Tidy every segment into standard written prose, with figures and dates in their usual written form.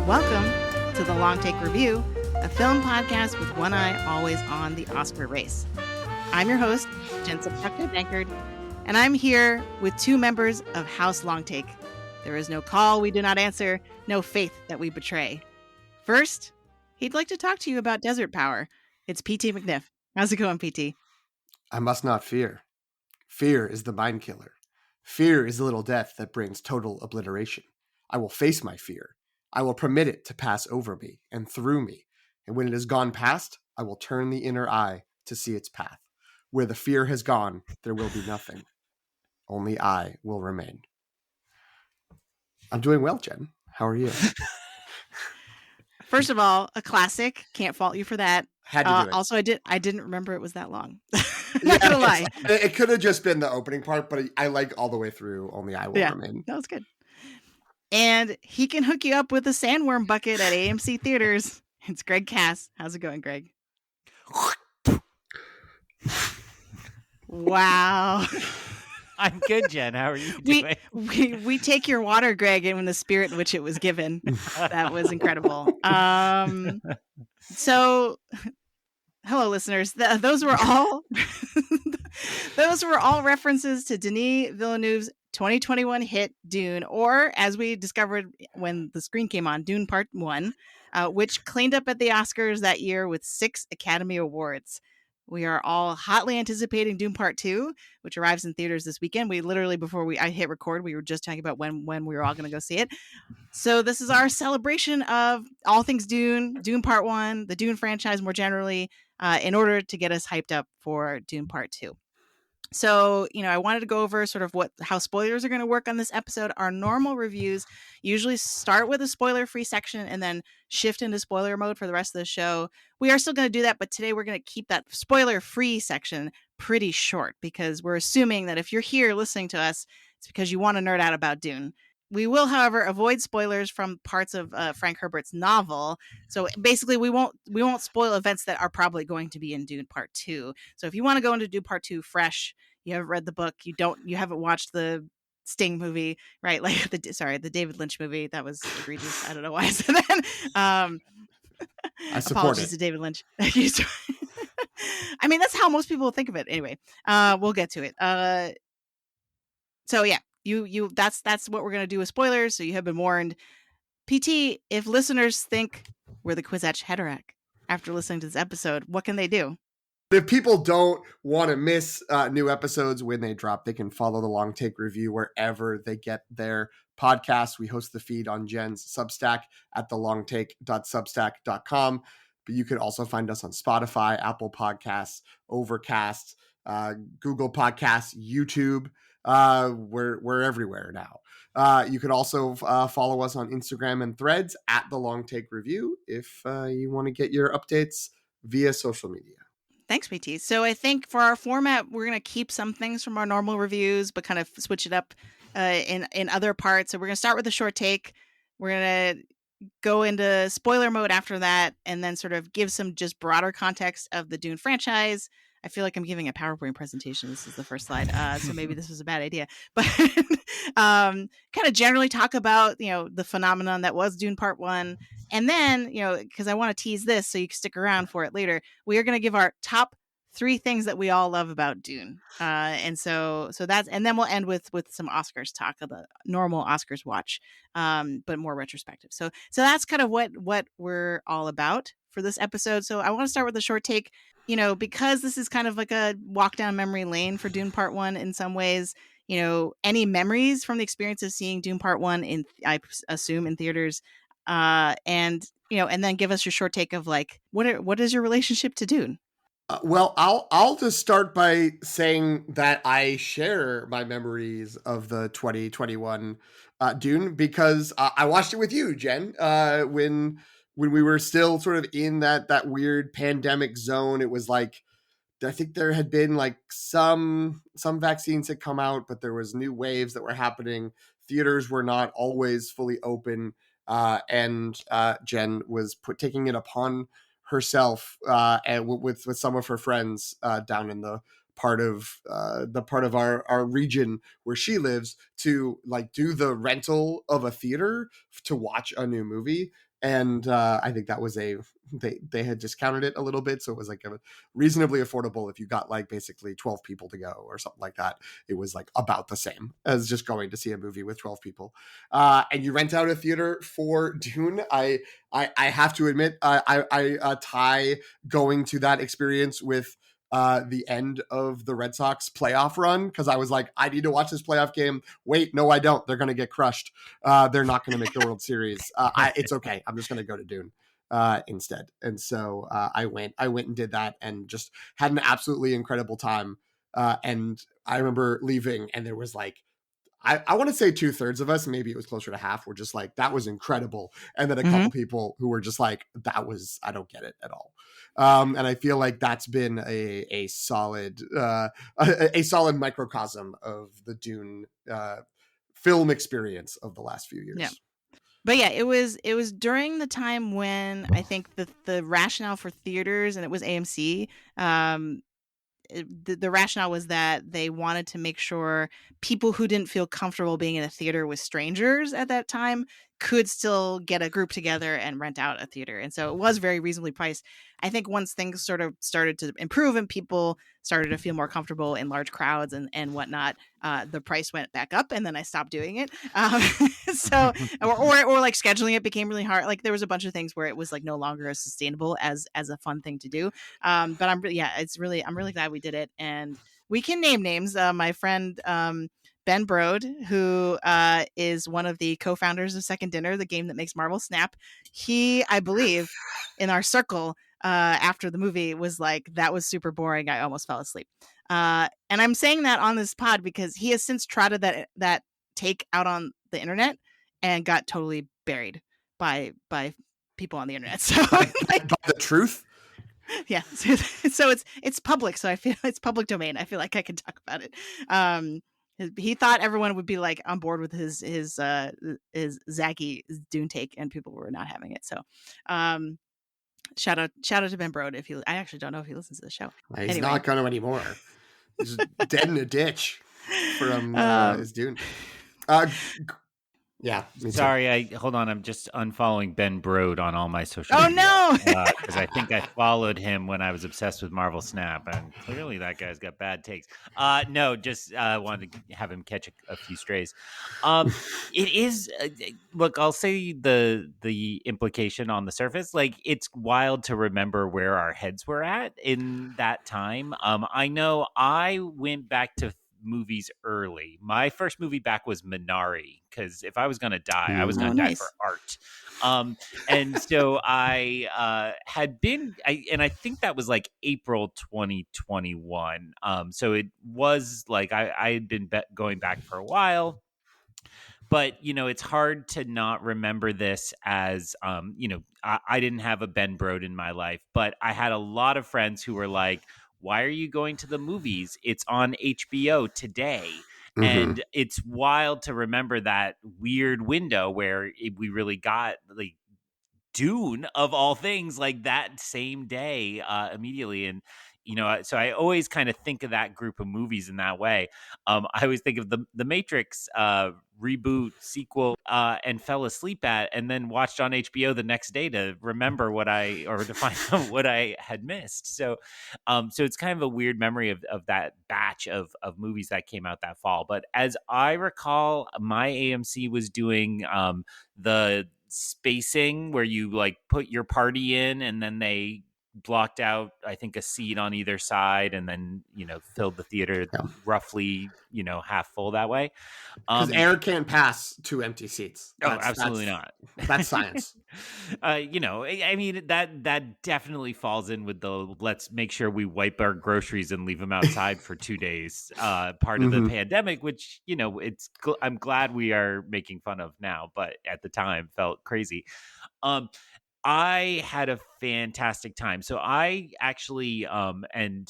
Welcome to the Long Take Review, a film podcast with one eye always on the Oscar race. I'm your host, Jen Substack, and I'm here with two members of House Long Take. There is no call we do not answer, no faith that we betray. First, he'd like to talk to you about desert power. It's P.T. McNiff. How's it going, P.T.? I must not fear. Fear is the mind killer. Fear is the little death that brings total obliteration. I will face my fear. I will permit it to pass over me and through me. And when it has gone past, I will turn the inner eye to see its path. Where the fear has gone, there will be nothing. Only I will remain. I'm doing well, Jen. How are you? First of all, a classic. Can't fault you for that. Had to do it. Also, I didn't remember it was that long. Not gonna lie. It could have just been the opening part, but I like all the way through. Only I will remain. That was good. And he can hook you up with a sandworm bucket at AMC theaters. It's Greg Cass. How's it going, Greg? Wow. I'm good, Jen. How are you doing? We take your water, Greg, in the spirit in which it was given. That was incredible. So, hello, listeners. Those were all references to Denis Villeneuve's 2021 hit Dune, or as we discovered when the screen came on, Dune Part 1, which cleaned up at the Oscars that year with 6 Academy Awards. We are all hotly anticipating Dune Part 2, which arrives in theaters this weekend. We literally, before I hit record, we were just talking about when we were all going to go see it. So this is our celebration of all things Dune, Dune Part 1, the Dune franchise more generally, in order to get us hyped up for Dune Part 2. So, I wanted to go over sort of how spoilers are going to work on this episode. Our normal reviews usually start with a spoiler-free section and then shift into spoiler mode for the rest of the show. We are still going to do that, but today we're going to keep that spoiler-free section pretty short because we're assuming that if you're here listening to us, it's because you want to nerd out about Dune. We will, however, avoid spoilers from parts of Frank Herbert's novel. So basically, we won't spoil events that are probably going to be in Dune Part 2. So if you want to go into Dune Part 2 fresh, you haven't read the book, you haven't watched the Sting movie, right? Like the David Lynch movie. That was egregious. I don't know why I said that. I support apologies it. to David Lynch. I mean, that's how most people think of it. Anyway, we'll get to it. So yeah. That's what we're going to do with spoilers. So you have been warned. PT, if listeners think we're the Quizatch Heterak after listening to this episode, what can they do? If people don't want to miss new episodes when they drop, they can follow the Long Take Review wherever they get their podcasts. We host the feed on Jen's Substack at thelongtake.substack.com. But you can also find us on Spotify, Apple Podcasts, Overcast, Google Podcasts, YouTube. We're everywhere now. You can also follow us on Instagram and Threads at the Long Take Review if you want to get your updates via social media. Thanks, PT. So I think for our format, we're going to keep some things from our normal reviews, but kind of switch it up in other parts. So we're going to start with a short take. We're going to go into spoiler mode after that, and then sort of give some just broader context of the Dune franchise. I feel like I'm giving a PowerPoint presentation. This is the first slide. So maybe this was a bad idea, but kind of generally talk about, the phenomenon that was Dune Part 1. And then, because I want to tease this so you can stick around for it later, we are going to give our top 3 things that we all love about Dune. And so that's, and then we'll end with some Oscars talk of the normal Oscars watch, but more retrospective. So that's kind of what we're all about for this episode. So I want to start with a short take. Because this is kind of like a walk down memory lane for Dune Part 1 in some ways, any memories from the experience of seeing Dune Part 1 I assume in theaters, and then give us your short take of like, what is your relationship to Dune? Well, I'll just start by saying that I share my memories of the 2021 Dune because I watched it with you, Jen, when we were still sort of in that weird pandemic zone. It was like, I think there had been like some vaccines had come out, but there was new waves that were happening. Theaters were not always fully open. And Jen was taking it upon herself and with some of her friends down in the part of our region where she lives to like do the rental of a theater to watch a new movie. And I think that was they had discounted it a little bit, so it was like a reasonably affordable. If you got like basically 12 people to go or something like that, it was like about the same as just going to see a movie with 12 people. And you rent out a theater for Dune. I have to admit, I tie going to that experience with the end of the Red Sox playoff run, because I was like, I need to watch this playoff game. Wait, no, I don't. They're going to get crushed. They're not going to make the World Series. It's okay. I'm just going to go to Dune instead. And so I went and did that, and just had an absolutely incredible time. And I remember leaving, and there was like, I want to say 2/3 of us, maybe it was closer to half, were just like, that was incredible. And then a couple people who were just like, I don't get it at all. And I feel like that's been a solid microcosm of the Dune film experience of the last few years. Yeah. But yeah, it was during the time when I think the rationale for theaters, and it was AMC, the rationale was that they wanted to make sure people who didn't feel comfortable being in a theater with strangers at that time could still get a group together and rent out a theater. And so it was very reasonably priced. I think once things sort of started to improve and people started to feel more comfortable in large crowds and whatnot, the price went back up, and then I stopped doing it. So, or like scheduling it became really hard. Like there was a bunch of things where it was like no longer as sustainable as a fun thing to do. But I'm really glad we did it, and we can name names. My friend Ben Brode, who is one of the co-founders of Second Dinner, the game that makes Marvel Snap. He, I believe, in our circle after the movie was like, that was super boring. I almost fell asleep. And I'm saying that on this pod because he has since trotted that take out on the internet and got totally buried by people on the internet. So like, by the truth. Yeah, so it's public, so I feel it's public domain. I feel like I can talk about it. He thought everyone would be like on board with his Zaggy Dune take, and people were not having it. So, shout out to Ben Brode. I actually don't know if he listens to the show. He's anyway. Not going to anymore. He's dead in a ditch from his Dune. Yeah. Sorry, hold on. I'm just unfollowing Ben Brode on all my social media. Oh, no! Because I think I followed him when I was obsessed with Marvel Snap, and clearly that guy's got bad takes. No, just wanted to have him catch a few strays. It is, look, I'll say the implication on the surface. Like, it's wild to remember where our heads were at in that time. I know I went back to movies early. My first movie back was Minari, because if I was going to die, I was going to die for art. And so I had been, and I think that was like April 2021. So it was like I had been going back for a while. But, it's hard to not remember this as, I didn't have a Ben Brode in my life, but I had a lot of friends who were like, why are you going to the movies? It's on HBO today. Mm-hmm. And it's wild to remember that weird window where we really got like Dune of all things, like that same day immediately. And, so I always kind of think of that group of movies in that way. I always think of the Matrix reboot sequel and fell asleep at, and then watched on HBO the next day to remember to find out what I had missed. So it's kind of a weird memory of that batch of movies that came out that fall. But as I recall, my AMC was doing the spacing where you like put your party in, and then they blocked out, I think, a seat on either side, and then filled the theater roughly half full that way, because air can't pass 2 empty seats. Absolutely not. That's science. I mean, that definitely falls in with the let's make sure we wipe our groceries and leave them outside for 2 days part of the pandemic, which I'm glad we are making fun of now, but at the time felt crazy. I had a fantastic time. So I actually, and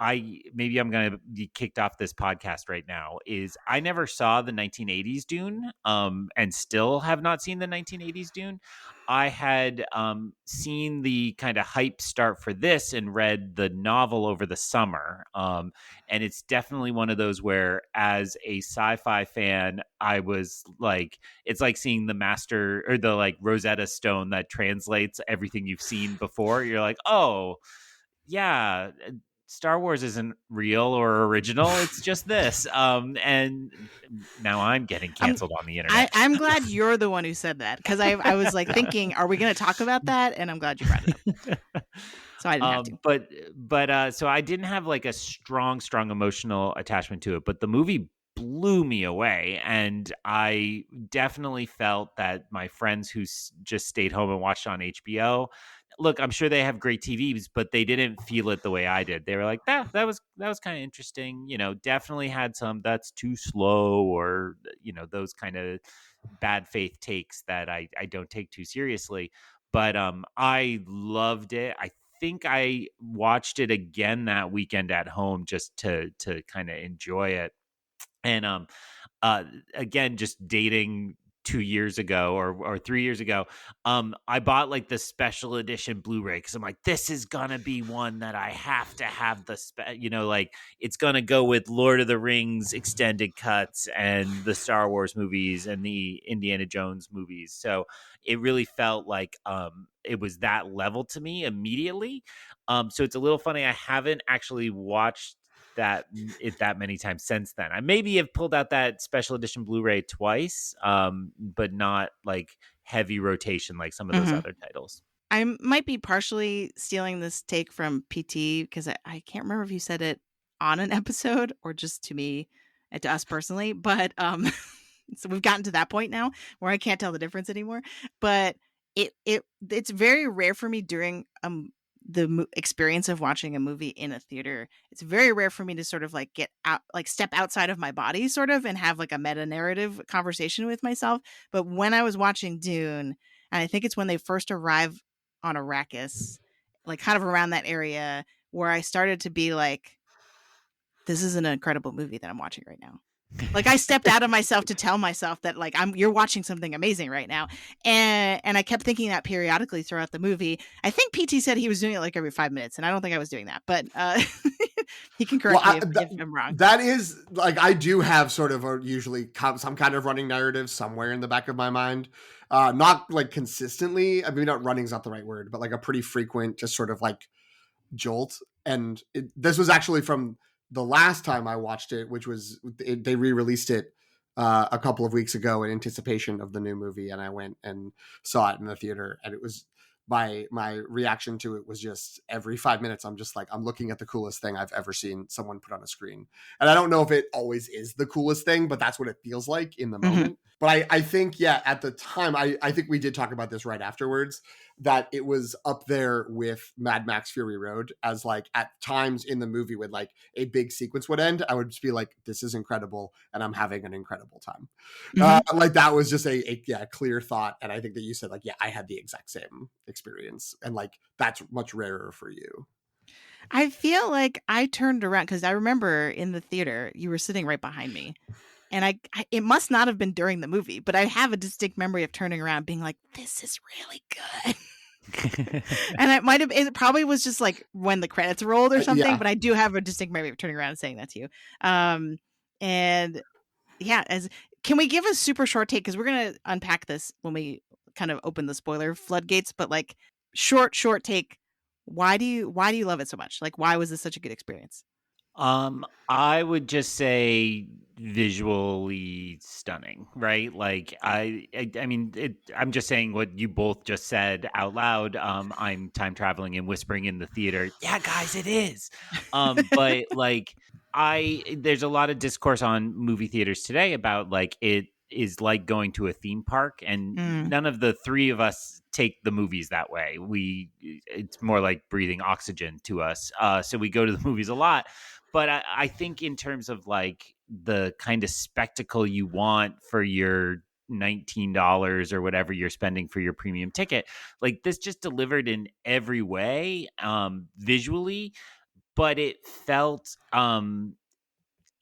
maybe I'm gonna be kicked off this podcast right now, is I never saw the 1980s Dune, and still have not seen the 1980s Dune. I had seen the kind of hype start for this and read the novel over the summer, and it's definitely one of those where, as a sci-fi fan, I was like, it's like seeing the master, or the like Rosetta Stone that translates everything you've seen before. You're like, oh yeah, Star Wars isn't real or original. It's just this. And now I'm getting I'm canceled on the internet. I'm glad you're the one who said that, because I was like thinking, are we going to talk about that? And I'm glad you brought it up, so I didn't have to. But so I didn't have like a strong emotional attachment to it, but the movie blew me away, and I definitely felt that my friends who just stayed home and watched on HBO, look, I'm sure they have great TVs, but they didn't feel it the way I did. They were like, that was kind of interesting. Definitely had some that's too slow, or those kind of bad faith takes that I don't take too seriously. But I loved it. I think I watched it again that weekend at home just to kind of enjoy it. And uh, again, just dating 2 years ago, or 3 years ago, I bought like the special edition Blu-ray, because I'm like, this is gonna be one that I have to have like it's gonna go with Lord of the Rings extended cuts and the Star Wars movies and the Indiana Jones movies. So it really felt like it was that level to me immediately. So it's a little funny, I haven't actually watched that many times since then. I maybe have pulled out that special edition Blu-ray twice, but not like heavy rotation like some of those Mhm. other titles. I might be partially stealing this take from PT, because I can't remember if you said it on an episode or just to me and to us personally, but so we've gotten to that point now where I can't tell the difference anymore. But it's very rare for me during the experience of watching a movie in a theater. It's very rare for me to sort of like get out, like step outside of my body sort of, and have like a meta narrative conversation with myself. But when I was watching Dune, and I think it's when they first arrive on Arrakis, like kind of around that area, where I started to be like, this is an incredible movie that I'm watching right now. Like, I stepped out of myself to tell myself that like you're watching something amazing right now. And I kept thinking that periodically throughout the movie. I think PT said he was doing it like every 5 minutes, and I don't think I was doing that, but he can correct me if I'm wrong. That is like, I do have sort of usually some kind of running narrative somewhere in the back of my mind. Not like consistently. I mean, not running's not the right word, but like a pretty frequent, just sort of like jolt. And this was actually from the last time I watched it, which was they re-released it a couple of weeks ago in anticipation of the new movie, and I went and saw it in the theater, and it was my reaction to it was just every 5 minutes I'm just like, I'm looking at the coolest thing I've ever seen someone put on a screen. And I don't know if it always is the coolest thing, but that's what it feels like in the moment. But I think, yeah, at the time, I think we did talk about this right afterwards, that it was up there with Mad Max Fury Road as like at times in the movie when like a big sequence would end, I would just be like, this is incredible, and I'm having an incredible time. Like that was just a clear thought. And I think that you said like, yeah, I had the exact same experience, and like that's much rarer for you. I feel like I turned around, because I remember in the theater you were sitting right behind me, and it must not have been during the movie, but I have a distinct memory of turning around being like, this is really good. And it probably was just like when the credits rolled or something, Yeah. but I do have a distinct memory of turning around and saying that to you. And yeah, can we give a super short take, because we're gonna unpack this when we kind of open the spoiler floodgates, but like short take. Why do you love it so much? Like, why was this such a good experience? I would just say visually stunning, right? Like I mean, I'm just saying what you both just said out loud. I'm time traveling and whispering in the theater, yeah, guys, it is. But like there's a lot of discourse on movie theaters today about like it is like going to a theme park, and none of the three of us take the movies that way. It's more like breathing oxygen to us. So we go to the movies a lot. But I think in terms of like the kind of spectacle you want for your $19 or whatever you're spending for your premium ticket, like this just delivered in every way, visually. but it felt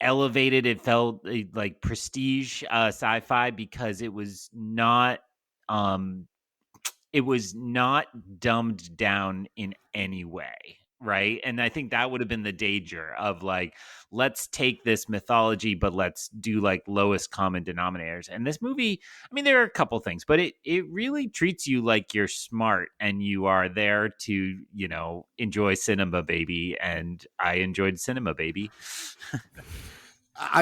elevated. It felt like prestige sci-fi because it was not dumbed down in any way, right? And I think that would have been the danger of like, let's take this mythology, but let's do like lowest common denominators. And this movie, I mean, there are a couple things, but it really treats you like you're smart and you are there to, enjoy cinema, baby. And I enjoyed cinema, baby.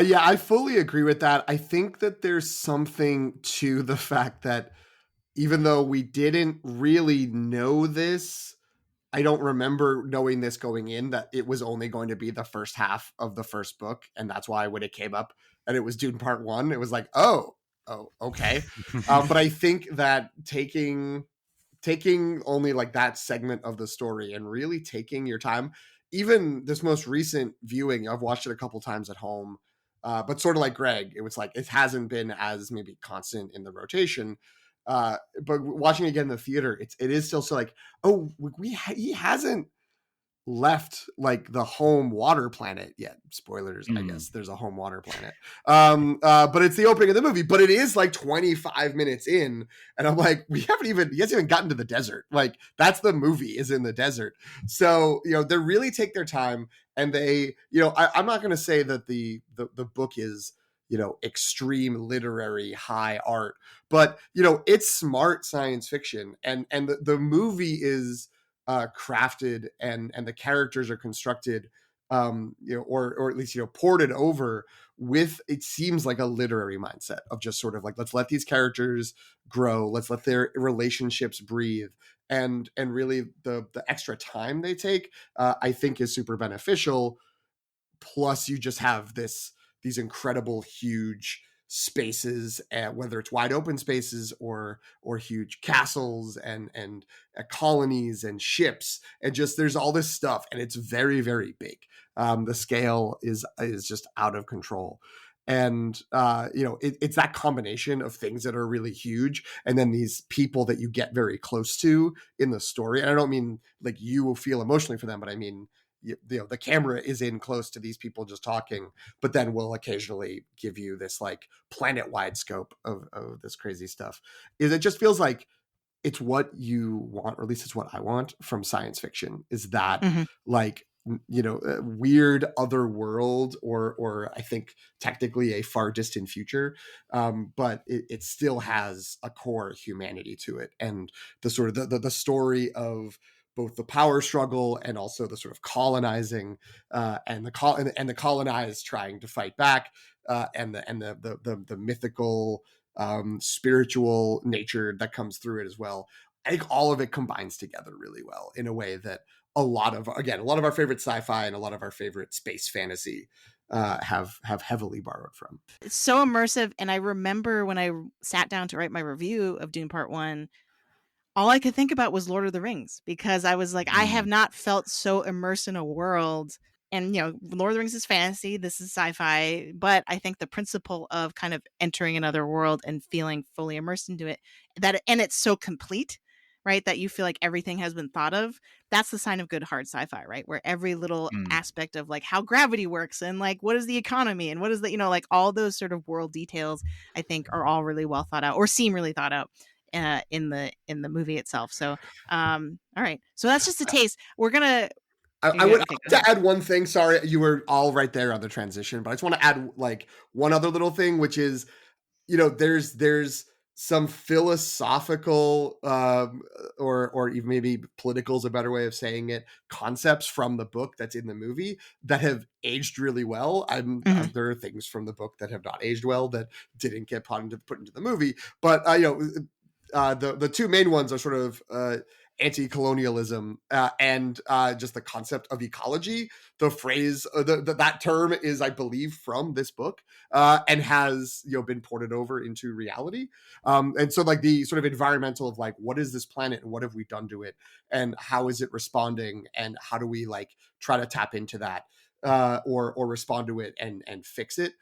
Yeah, I fully agree with that. I think that there's something to the fact that even though we didn't really know this, I don't remember knowing this going in, that it was only going to be the first half of the first book. And that's why when it came up and it was Dune Part 1, it was like, oh, okay. But I think that taking only like that segment of the story and really taking your time, even this most recent viewing, I've watched it a couple times at home, but sort of like Greg, it was like it hasn't been as maybe constant in the rotation, but watching it again in the theater, it is still so like, oh, he hasn't left like the home water planet yet. Spoilers, I guess there's a home water planet. But it's the opening of the movie, but it is like 25 minutes in, and I'm like, he hasn't even gotten to the desert. Like, that's the movie, is in the desert. So, they really take their time, and they, I'm not gonna say that the book is, extreme literary high art, but it's smart science fiction, and the movie is crafted, and the characters are constructed, or at least ported over with, it seems like, a literary mindset of just sort of like, let's let these characters grow, let's let their relationships breathe, and really the extra time they take, I think, is super beneficial. Plus, you just have these incredible huge spaces, whether it's wide open spaces or huge castles and colonies and ships, and just there's all this stuff, and it's very, very big. The scale is just out of control, and it's that combination of things that are really huge, and then these people that you get very close to in the story. And I don't mean like you will feel emotionally for them, but I mean, the camera is in close to these people just talking, but then will occasionally give you this like planet wide scope of this crazy stuff. It just feels like it's what you want, or at least it's what I want from science fiction, is that like, a weird other world, or I think technically a far distant future, but it still has a core humanity to it, and the sort of the story of both the power struggle and also the sort of colonizing, and the colonized trying to fight back, and the mythical, spiritual nature that comes through it as well. I think all of it combines together really well in a way that a lot of our favorite sci-fi and a lot of our favorite space fantasy have heavily borrowed from. It's so immersive. And I remember when I sat down to write my review of Dune Part 1, all I could think about was Lord of the Rings, because I was like, I have not felt so immersed in a world. And, Lord of the Rings is fantasy, this is sci-fi, but I think the principle of kind of entering another world and feeling fully immersed into it, and it's so complete, right, that you feel like everything has been thought of. That's the sign of good hard sci-fi, right? Where every little aspect of like how gravity works, and like what is the economy, and what is the, like all those sort of world details, I think are all really well thought out, or seem really thought out in the movie itself. So all right, so that's just a taste. We're gonna I would like to add one thing. Sorry, you were all right there on the transition, but I just want to add like one other little thing, which is, there's some philosophical, or even maybe political is a better way of saying it, concepts from the book that's in the movie that have aged really well. There are things from the book that have not aged well, that didn't get put into the movie, but the two main ones are sort of anti-colonialism, and just the concept of ecology. The phrase, that term is, I believe, from this book, and has been ported over into reality. And so like the sort of environmental of like, what is this planet and what have we done to it, and how is it responding, and how do we like try to tap into that, or respond to it and fix it.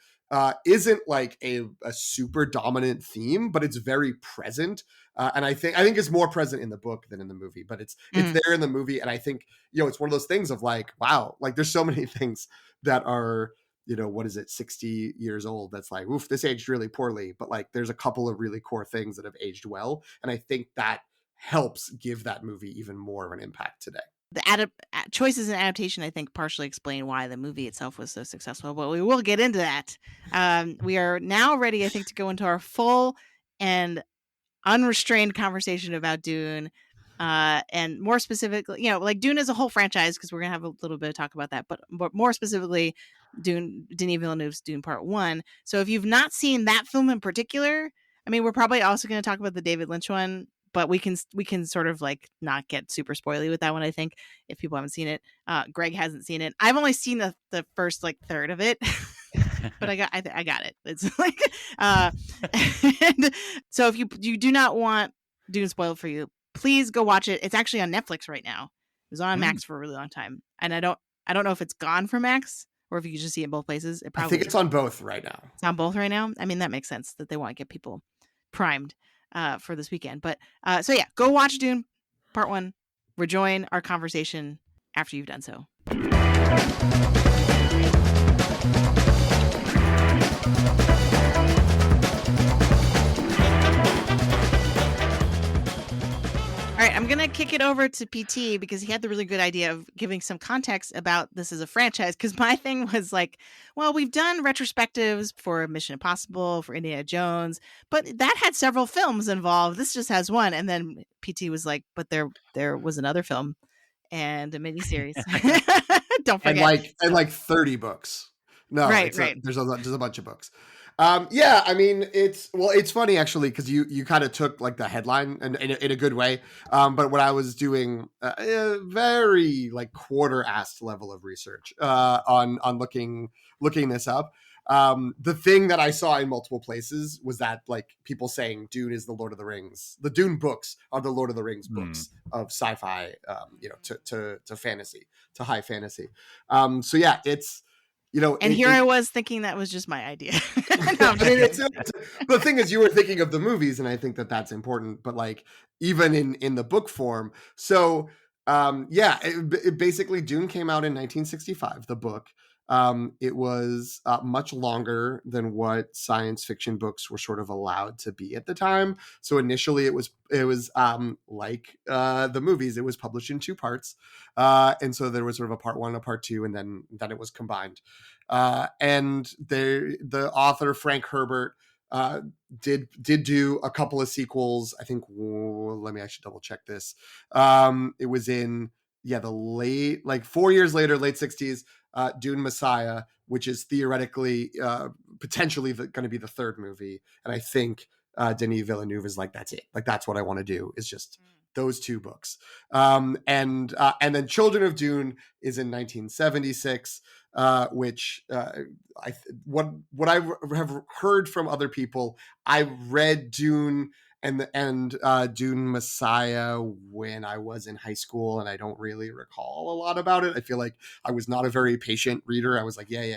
isn't like a super dominant theme, but it's very present. And I think it's more present in the book than in the movie, but it's there in the movie. And I think, it's one of those things of like, wow, like there's so many things that are, what is it, 60 years old, that's like, oof, this aged really poorly, but like there's a couple of really core things that have aged well, and I think that helps give that movie even more of an impact today. The choices in adaptation, I think, partially explain why the movie itself was so successful, but we will get into that. We are now ready, I think, to go into our full and unrestrained conversation about Dune. And more specifically, like Dune is a whole franchise, because we're going to have a little bit of talk about that, but more specifically, Denis Villeneuve's Dune Part 1. So if you've not seen that film in particular, I mean, we're probably also going to talk about the David Lynch one, but we can sort of like not get super spoily with that one, I think, if people haven't seen it. Greg hasn't seen it. I've only seen the first like third of it. But I got it. It's like and so if you do not want Dune spoiled for you, please go watch it. It's actually on Netflix right now. It was on Max for a really long time, and I don't know if it's gone from Max or if you can just see it in both places. I think it's on both right now. It's on both right now. I mean, that makes sense that they want to get people primed for this weekend. But so yeah, go watch Dune Part 1. Rejoin our conversation after you've done so. All right, I'm going to kick it over to PT because he had the really good idea of giving some context about this as a franchise. Because my thing was like, well, we've done retrospectives for Mission Impossible, for Indiana Jones, but that had several films involved. This just has one. And then PT was like, but there was another film and a miniseries. Don't forget. And like 30 books. No, right. There's a bunch of books. Yeah, I mean, it's funny actually, because you kind of took like the headline and in a good way. But when I was doing a very like quarter-assed level of research on looking this up, the thing that I saw in multiple places was that like people saying Dune is the Lord of the Rings. The Dune books are the Lord of the Rings books of sci-fi, to fantasy, to high fantasy. So yeah, it's. I was thinking that was just my idea. No, I mean, the thing is, you were thinking of the movies, and I think that that's important. But like, even in the book form, so it basically Dune came out in 1965. The book, it was much longer than what science fiction books were sort of allowed to be at the time. So initially, it was like the movies. It was published in 2 parts, and so there was sort of a part 1, a part 2, and then it was combined. And the author Frank Herbert did do a couple of sequels. I think. Let me actually double check this. It was in the late, like 4 years later, late 60s. Dune Messiah, which is theoretically potentially going to be the 3rd movie, and I think Denis Villeneuve is like, that's it, like that's what I want to do, is just those 2 books. And then Children of Dune is in 1976, which what I have heard from other people. I read Dune and Dune Messiah when I was in high school, and I don't really recall a lot about it. I feel like I was not a very patient reader. I was like, yeah,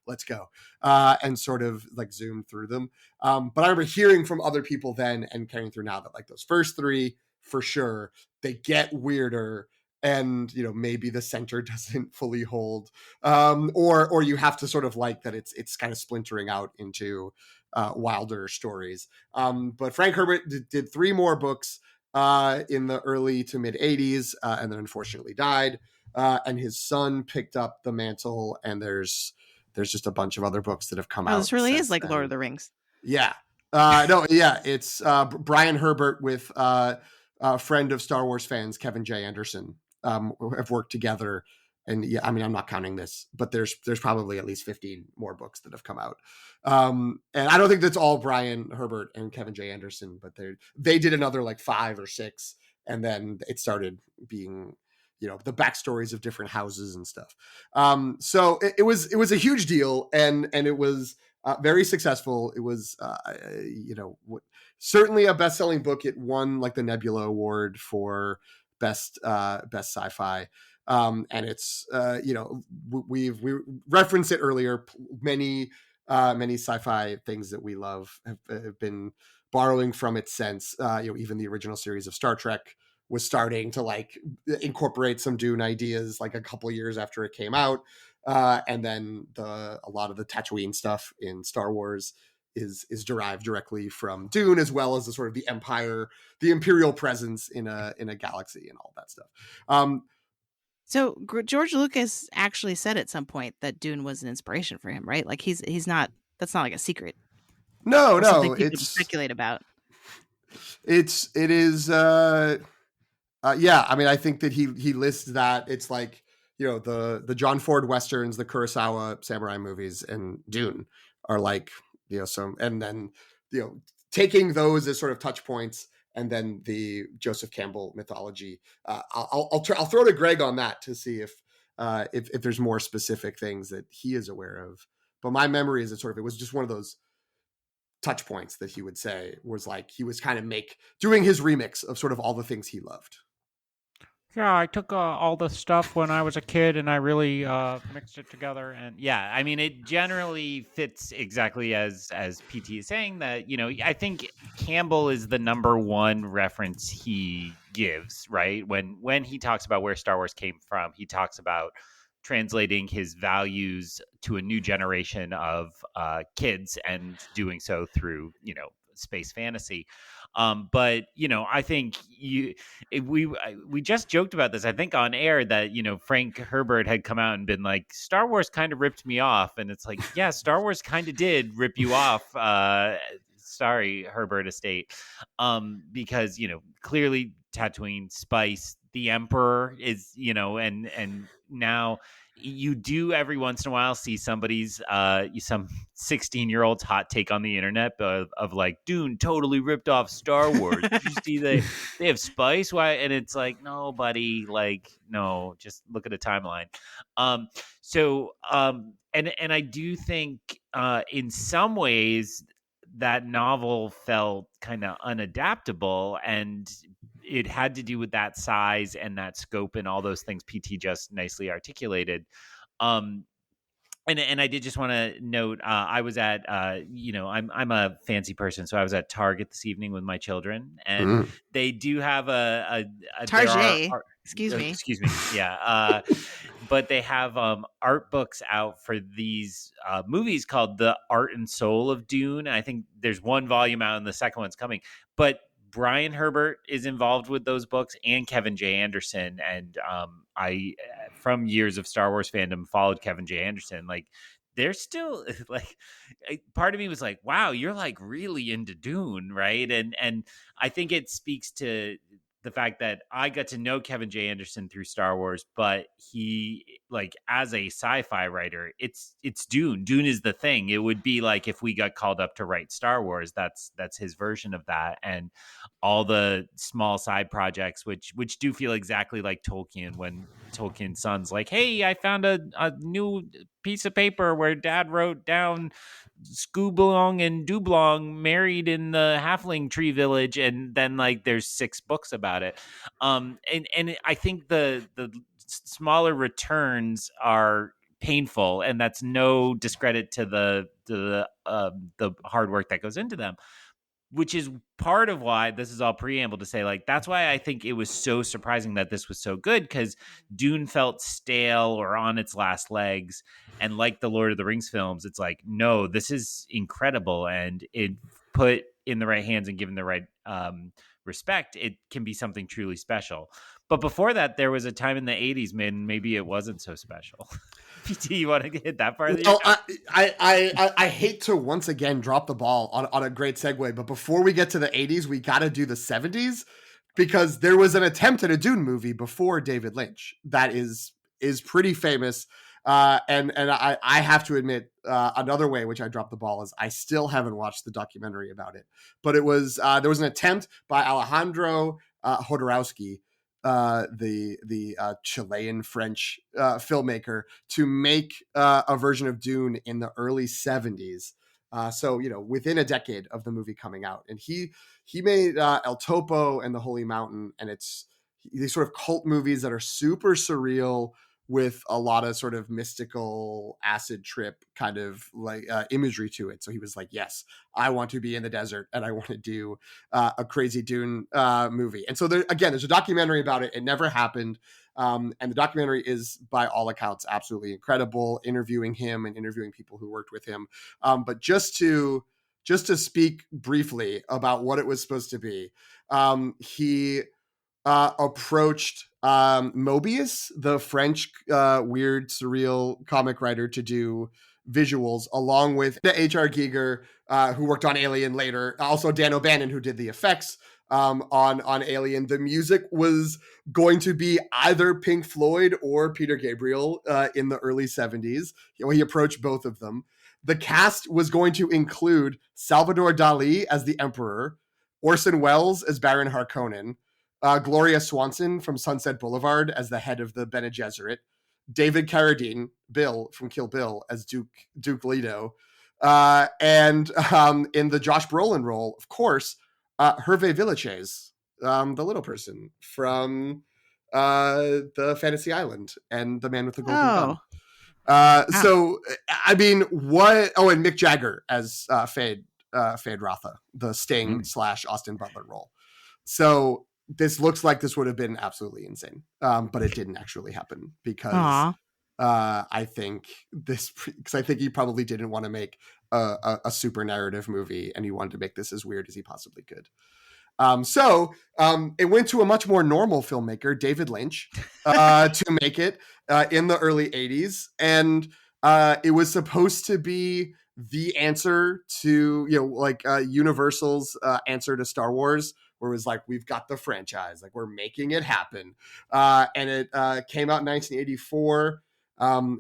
let's go, and sort of like zoomed through them. But I remember hearing from other people then and carrying through now that like those first 3, for sure, they get weirder. And maybe the center doesn't fully hold, or you have to sort of like that it's kind of splintering out into wilder stories. But Frank Herbert did 3 more books in the early to mid 80s, and then unfortunately died. And his son picked up the mantle, and there's just a bunch of other books that have come out. This really is like then. Lord of the Rings. Yeah. It's Brian Herbert with a friend of Star Wars fans, Kevin J. Anderson. Have worked together, and yeah, I mean, I'm not counting this, but there's probably at least 15 more books that have come out. And I don't think that's all Brian Herbert and Kevin J. Anderson, but they did another like 5 or 6, and then it started being, the backstories of different houses and stuff. So it was a huge deal, and it was very successful. It was, certainly a best-selling book. It won like the Nebula Award for best sci-fi, and it's we referenced it earlier. Many many sci-fi things that we love have been borrowing from it since. Even the original series of Star Trek was starting to like incorporate some Dune ideas like a couple years after it came out. And then a lot of the Tatooine stuff in Star Wars is derived directly from Dune, as well as the sort of the empire, the imperial presence in a galaxy and all that stuff. So George Lucas actually said at some point that Dune was an inspiration for him, right? Like he's not, that's not like a secret No, or something no, people just speculate about. it is yeah, I mean, I think that he lists that it's like, the John Ford westerns, the Kurosawa samurai movies, and Dune are like, some, and then taking those as sort of touch points, and then the Joseph Campbell mythology. I'll throw to Greg on that to see if there's more specific things that he is aware of. But my memory is that it was just one of those touch points that he would say was like he was kind of doing his remix of sort of all the things he loved. Yeah, I took all the stuff when I was a kid and I really mixed it together. And yeah, I mean, it generally fits exactly as PT is saying that, I think Campbell is the number one reference he gives, right? When he talks about where Star Wars came from, he talks about translating his values to a new generation of kids and doing so through, space fantasy. But I think we just joked about this, I think, on air that Frank Herbert had come out and been like, Star Wars kind of ripped me off, and it's like, yeah, Star Wars kind of did rip you off. Sorry, Herbert estate, because clearly Tatooine, spice, the Emperor is, and now you do every once in a while see somebody's some 16-year-old's hot take on the internet of like, Dune totally ripped off Star Wars. Did you see they have spice? Why? And it's like, no, buddy, like, no, just look at a timeline. And I do think in some ways that novel felt kind of unadaptable, and it had to do with that size and that scope and all those things PT just nicely articulated. And I did just want to note, I was at, I'm a fancy person, so I was at Target this evening with my children, and they do have a Target, excuse me, yeah, but they have art books out for these movies called The Art and Soul of Dune. I think there's one volume out, and the second one's coming, but Brian Herbert is involved with those books, and Kevin J. Anderson. And I, from years of Star Wars fandom, followed Kevin J. Anderson. Like, they're still like, part of me was like, wow, you're like really into Dune, right? And I think it speaks to the fact that I got to know Kevin J. Anderson through Star Wars, but he, like, as a sci-fi writer, it's Dune. Dune is the thing. It would be like if we got called up to write Star Wars, that's his version of that. And all the small side projects, which do feel exactly like Tolkien, when Tolkien's son's like, hey, I found a new piece of paper where dad wrote down Scooblong and Dublong married in the halfling tree village, and then like there's 6 books about it. And I think the smaller returns are painful, and that's no discredit to the hard work that goes into them, which is part of why this is all preamble to say, like, that's why I think it was so surprising that this was so good, because Dune felt stale or on its last legs. And like the Lord of the Rings films, it's like, no, this is incredible. And it put in the right hands and given the right respect, it can be something truly special. But before that, there was a time in the 80s, man, maybe it wasn't so special. PT, you want to hit that part of the I hate to once again drop the ball on a great segue, but before we get to the 80s, we got to do the 70s, because there was an attempt at a Dune movie before David Lynch that is pretty famous. And I have to admit, another way which I dropped the ball is I still haven't watched the documentary about it, but it was there was an attempt by Alejandro Jodorowsky, the Chilean French filmmaker, to make a version of Dune in the early 70s. So within a decade of the movie coming out, and he made El Topo and The Holy Mountain, and it's these sort of cult movies that are super surreal, with a lot of sort of mystical acid trip kind of like imagery to it. So he was like, yes, I want to be in the desert and I want to do a crazy Dune movie. And so there's a documentary about it. It never happened. And the documentary is, by all accounts, absolutely incredible, interviewing him and interviewing people who worked with him. But just to speak briefly about what it was supposed to be, he approached Mobius, the French weird, surreal comic writer, to do visuals, along with H.R. Giger, who worked on Alien later, also Dan O'Bannon, who did the effects on Alien. The music was going to be either Pink Floyd or Peter Gabriel in the early 70s. He approached both of them. The cast was going to include Salvador Dali as the Emperor, Orson Welles as Baron Harkonnen, Gloria Swanson from Sunset Boulevard as the head of the Bene Gesserit, David Carradine, Bill from Kill Bill, as Duke Leto, and in the Josh Brolin role, of course, Hervé Villechaize, the little person from the Fantasy Island and The Man with the Golden Gun. So, I mean, what? Oh, and Mick Jagger as Fade Rotha, the Sting / Austin Butler role. So this looks like this would have been absolutely insane, but it didn't actually happen because I think he probably didn't want to make a super narrative movie, and he wanted to make this as weird as he possibly could. So it went to a much more normal filmmaker, David Lynch, to make it in the early 80s. And it was supposed to be the answer to, Universal's answer to Star Wars, where it was like, we've got the franchise, like we're making it happen. And it came out in 1984.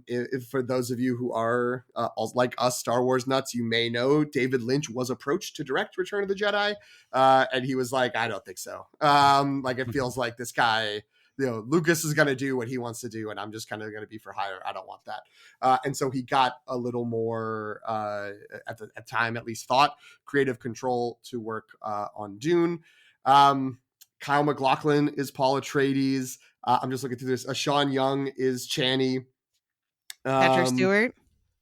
If for those of you who are like us Star Wars nuts, you may know David Lynch was approached to direct Return of the Jedi, and he was like, I don't think so. Like it feels like this guy, Lucas is going to do what he wants to do, and I'm just kind of going to be for hire. I don't want that. And so he got a little more, at the time at least, thought creative control to work on Dune. Kyle MacLachlan is Paul Atreides. I'm just looking through this. Sean Young is Chani. Patrick Stewart.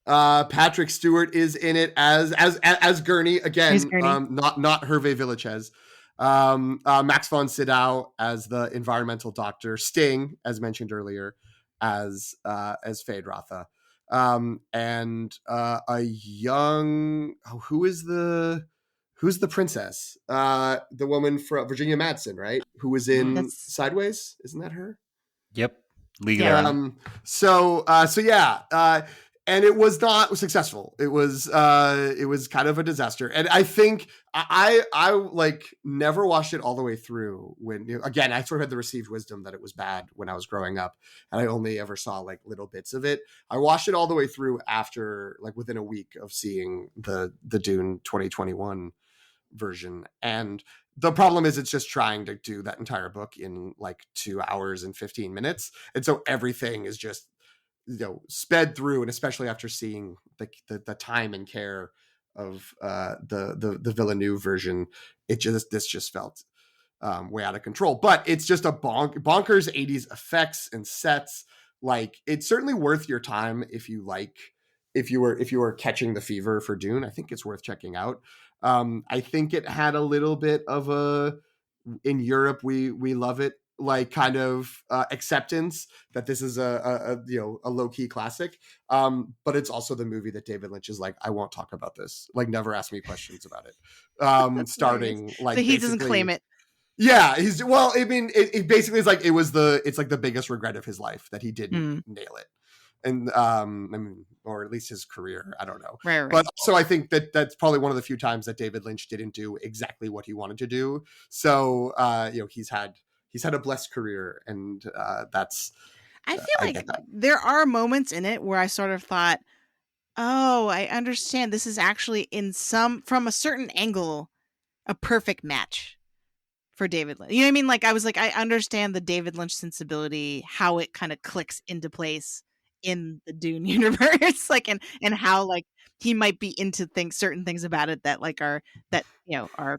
Patrick Stewart is in it as Gurney again. Not Hervé Villechaize. Max von Sydow as the environmental doctor. Sting, as mentioned earlier, as Feyd-Rautha. And a young who's the princess? The woman from Virginia Madsen, right? Who was in Sideways? Isn't that her? Yep. Legally. So yeah. And it was not successful. It was kind of a disaster. And I think I like never watched it all the way through when, again, I sort of had the received wisdom that it was bad when I was growing up, and I only ever saw like little bits of it. I watched it all the way through after, like, within a week of seeing the Dune 2021 version. And the problem is it's just trying to do that entire book in like 2 hours and 15 minutes. And so everything is just, sped through. And especially after seeing the time and care of the Villeneuve version, this just felt way out of control. But it's just a bonkers 80s effects and sets. Like, it's certainly worth your time if you were catching the fever for Dune. I think it's worth checking out. I think it had a little bit of in Europe, we love it, like, kind of acceptance that this is a low-key classic. But it's also the movie that David Lynch is like, I won't talk about this. Like, never ask me questions about it. Starting like, so he doesn't claim it. Yeah, I mean, it basically is like it's like the biggest regret of his life that he didn't nail it. And I mean, or at least his career, I don't know. Right. But also, I think that's probably one of the few times that David Lynch didn't do exactly what he wanted to do. So he's had a blessed career, and that's. I feel like there are moments in it where I sort of thought, oh, I understand. This is actually from a certain angle, a perfect match for David Lynch. You know what I mean? Like, I was like, I understand the David Lynch sensibility, how it kind of clicks into place in the Dune universe, like, and how like he might be into certain things about it that like are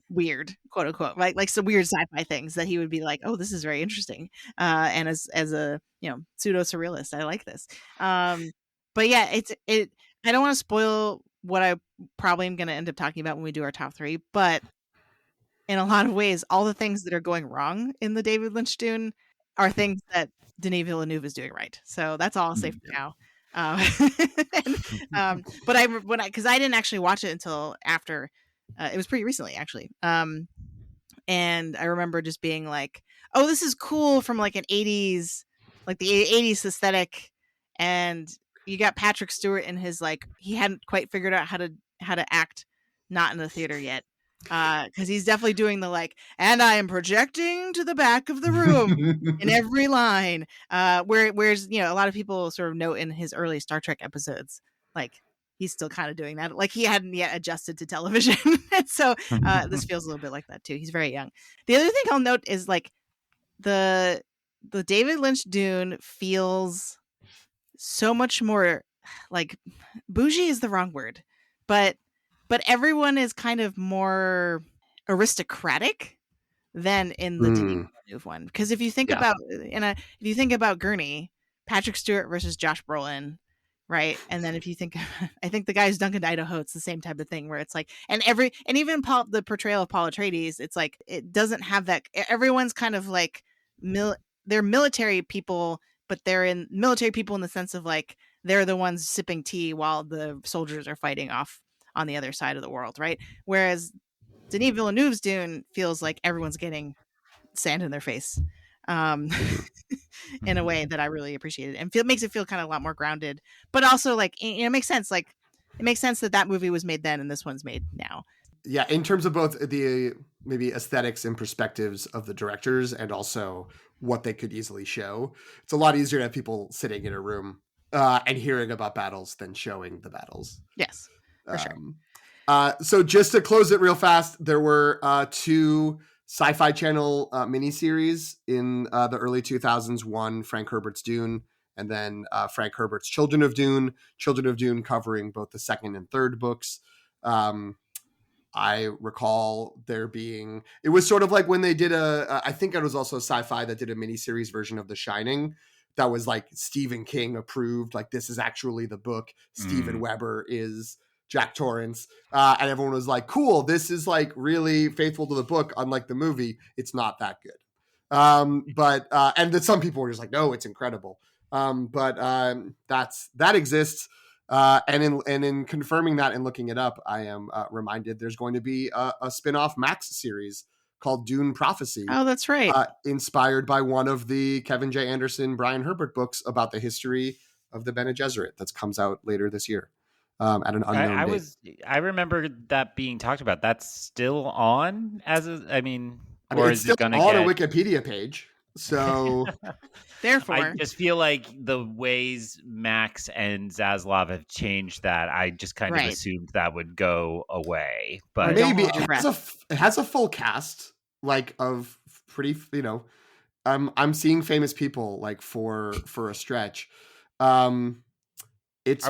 weird, quote unquote, like some weird sci-fi things that he would be like, oh, this is very interesting. And as a pseudo surrealist, I like this. But yeah, I don't want to spoil what I probably am going to end up talking about when we do our top 3, but in a lot of ways, all the things that are going wrong in the David Lynch Dune are things that Denis Villeneuve is doing right. So that's all I'll say for now. But because I didn't actually watch it until after, it was pretty recently actually. And I remember just being like, oh, this is cool from like an 80s, like the 80s aesthetic. And you got Patrick Stewart in his, like, he hadn't quite figured out how to act not in the theater yet. Because he's definitely doing the like, and I am projecting to the back of the room in every line. Whereas a lot of people sort of note in his early Star Trek episodes, like he's still kind of doing that. Like he hadn't yet adjusted to television. And so this feels a little bit like that too. He's very young. The other thing I'll note is like the David Lynch Dune feels so much more like, bougie is the wrong word, but everyone is kind of more aristocratic than in the Denis Villeneuve one. Because if you think about Gurney, Patrick Stewart versus Josh Brolin, right? And then if you think, I think the guy's Duncan Idaho, it's the same type of thing where it's like, and even the portrayal of Paul Atreides, it's like it doesn't have that. Everyone's kind of like they're military people, but they're in military people in the sense of like they're the ones sipping tea while the soldiers are fighting off on the other side of the world, right? Whereas Denis Villeneuve's Dune feels like everyone's getting sand in their face, in a way that I really appreciated, and makes it feel kind of a lot more grounded. But also, like, it makes sense. Like, it makes sense that movie was made then and this one's made now. Yeah, in terms of both the maybe aesthetics and perspectives of the directors, and also what they could easily show, it's a lot easier to have people sitting in a room and hearing about battles than showing the battles. Yes, for sure. So just to close it real fast, there were 2 Sci-Fi Channel miniseries in the early 2000s. One, Frank Herbert's Dune, and then Frank Herbert's Children of Dune. Children of Dune covering both the second and third books. I recall there being, it was sort of like when they did I think it was also Sci-Fi that did a miniseries version of The Shining that was like Stephen King approved. Like, this is actually the book. Steven Weber is Jack Torrance. And everyone was like, cool, this is like really faithful to the book. Unlike the movie, it's not that good. But and that some people were just like, no, it's incredible. That exists. And in confirming that and looking it up, I am reminded there's going to be a spin-off Max series called Dune Prophecy. Oh, that's right. Inspired by one of the Kevin J. Anderson, Brian Herbert books about the history of the Bene Gesserit that comes out later this year at an unknown date. I remember that being talked about. That's still on as a, I mean, or it's still on a Wikipedia page. So therefore, I just feel like the ways Max and Zaslav have changed that, I just kind of assumed that would go away. But maybe it has a full cast, like, of pretty, I'm seeing famous people like for a stretch. Are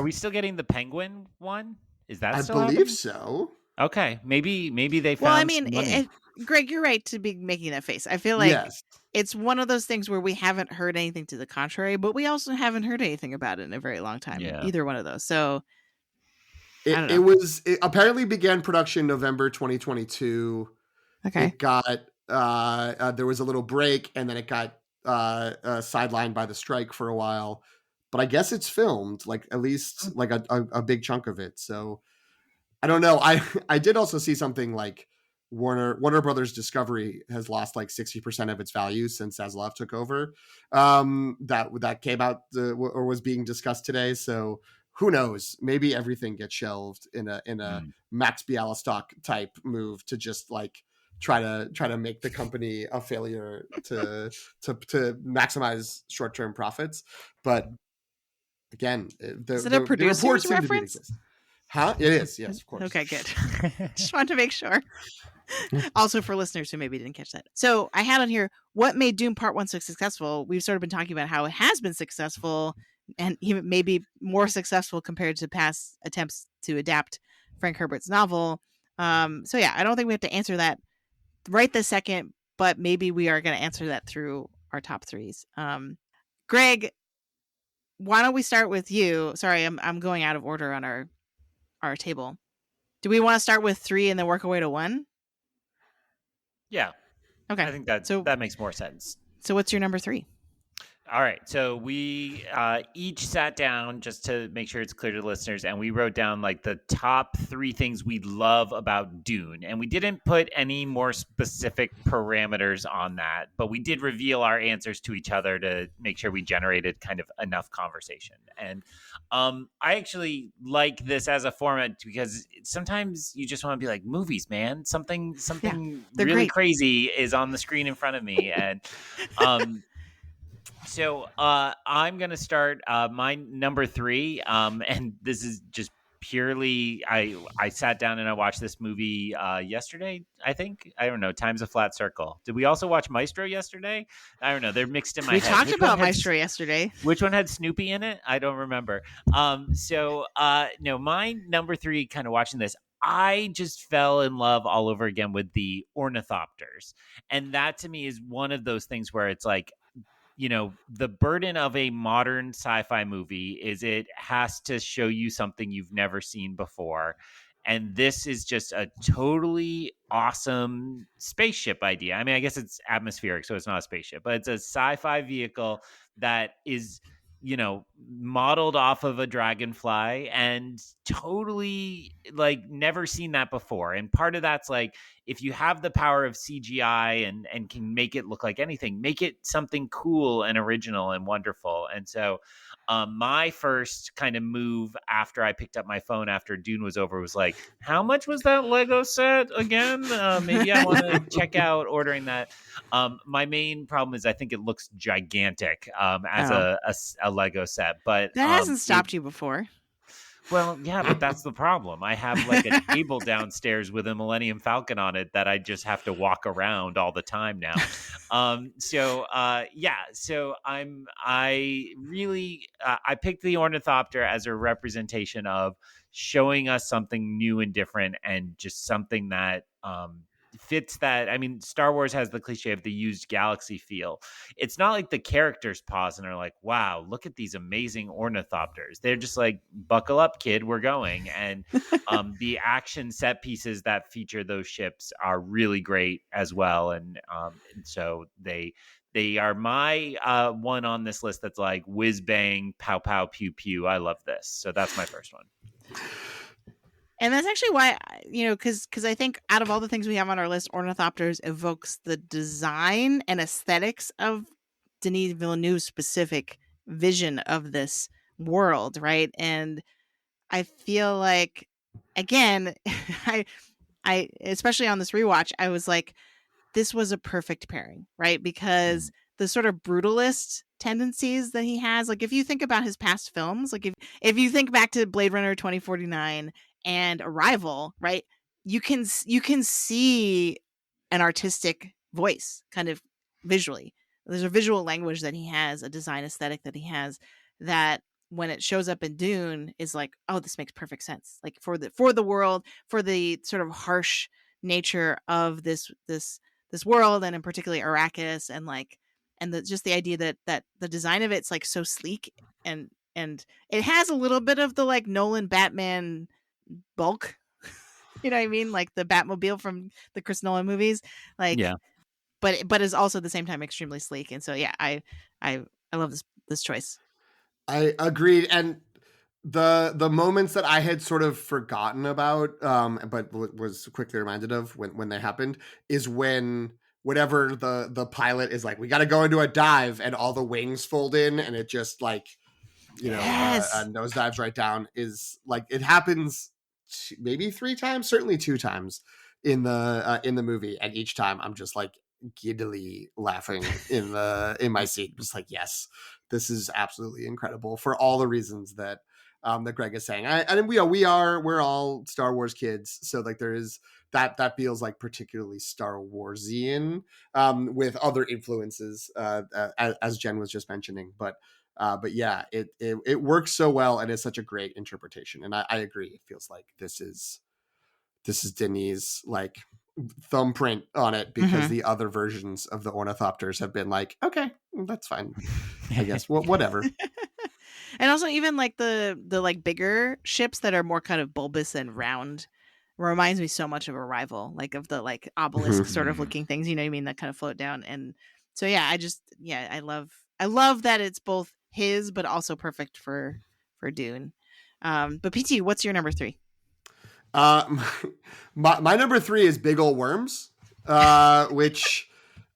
we still getting the Penguin one? Is that I still believe happening? so. Okay, maybe they found. Well, I mean, Greg, you're right to be making that face. I feel like it's one of those things where we haven't heard anything to the contrary, but we also haven't heard anything about it in a very long time. Yeah. Either one of those. So it apparently began production November 2022. Okay. It got there was a little break, and then it got sidelined by the strike for a while. But I guess it's filmed, like, at least like a big chunk of it. So I don't know. I did also see something like Warner Brothers Discovery has lost like 60% of its value since Zaslav took over. That came out or was being discussed today. So who knows? Maybe everything gets shelved in a Max Bialystock type move to just like try to make the company a failure to maximize short-term profits. But again, is it a producer's reference? Huh? It is, yes, of course. Okay, good. Just wanted to make sure. Also, for listeners who maybe didn't catch that. So I had on here, what made Dune Part 1 so successful? We've sort of been talking about how it has been successful and even maybe more successful compared to past attempts to adapt Frank Herbert's novel. So yeah, I don't think we have to answer that right this second, but maybe we are going to answer that through our top threes. Greg, why don't we start with you? Sorry, I'm going out of order on our table. Do we want to start with 3 and then work our way to 1? Yeah, Okay. I think that So that makes more sense. so what's your number 3? All right. So we each sat down just to make sure it's clear to listeners, and we wrote down like the top 3 things we love about Dune. And we didn't put any more specific parameters on that, but we did reveal our answers to each other to make sure we generated kind of enough conversation. And I actually like this as a format because sometimes you just want to be like, movies, man. Something they're really great. crazy is on the screen in front of me. And so I'm going to start my number 3, and this is just purely I sat down and I watched this movie yesterday. I think, I don't know, Time's a Flat Circle. Did we also watch Maestro yesterday? I don't know. They're mixed in my We head. talked about Maestro yesterday. Which one had Snoopy in it? I don't remember. So no, my number 3, kind of watching this, I just fell in love all over again with the ornithopters. And that to me is one of those things where it's like, you know, the burden of a modern sci-fi movie is it has to show you something you've never seen before. And this is just a totally awesome spaceship idea. I mean, I guess it's atmospheric, so it's not a spaceship, but it's a sci-fi vehicle that is, you know, modeled off of a dragonfly and totally like never seen that before. And part of that's like, if you have the power of CGI and can make it look like anything, make it something cool and original and wonderful. And so my first kind of move after I picked up my phone after Dune was over was like, how much was that Lego set again? Maybe I want to check out ordering that. My main problem is I think it looks gigantic as a Lego set, but that hasn't stopped you before. Well, yeah, but that's the problem. I have like a table downstairs with a Millennium Falcon on it that I just have to walk around all the time now. So I really I picked the ornithopter as a representation of showing us something new and different, and just something that fits that. I mean, Star Wars has the cliche of the used galaxy feel. It's not like the characters pause and are like, wow, look at these amazing ornithopters. They're just like, buckle up, kid, we're going. And the action set pieces that feature those ships are really great as well. And so they are my one on this list that's like whiz bang, pow pow, pew pew. I love this. So that's my first one. And that's actually why, you know, because I think out of all the things we have on our list, Ornithopters evokes the design and aesthetics of Denis Villeneuve's specific vision of this world, right? And I feel like, again, I especially on this rewatch, I was like, this was a perfect pairing, right? Because the sort of brutalist tendencies that he has, like if you think about his past films, like if you think back to Blade Runner 2049 and Arrival, right? You can see an artistic voice kind of visually. There's a visual language that he has, a design aesthetic that he has, that when it shows up in Dune is like, oh, this makes perfect sense. Like for the world, for the sort of harsh nature of this world, and in particular Arrakis, and like, and just the idea that the design of it's like so sleek, and it has a little bit of the like Nolan Batman bulk. You know what I mean? Like the Batmobile from the Chris Nolan movies. Like, Yeah. but is also at the same time extremely sleek. And so yeah, I love this choice. I agreed, and the moments that I had sort of forgotten about, but was quickly reminded of when they happened, is when whatever the pilot is like, we got to go into a dive, and all the wings fold in, and it just like, you Yes. know, nose dives right down. Is like, it happens maybe 3 times, certainly 2 times in the movie, and each time I'm just like giddily laughing in my seat, just like, yes, this is absolutely incredible for all the reasons that that Greg is saying. And we're all Star Wars kids, so like there is that feels like particularly Star Warsian with other influences, as Jen was just mentioning. But But yeah, it works so well, and it's such a great interpretation. And I agree. It feels like this is Denis' like thumbprint on it, because the other versions of the ornithopters have been like, okay, that's fine, I guess. Well, whatever. And also even like the like bigger ships that are more kind of bulbous and round reminds me so much of Arrival, like of the like obelisk sort of looking things, you know what I mean, that kind of float down. And so yeah, I love that it's both his but also perfect for Dune. But PT, what's your number 3? My number 3 is Big Ol' Worms, which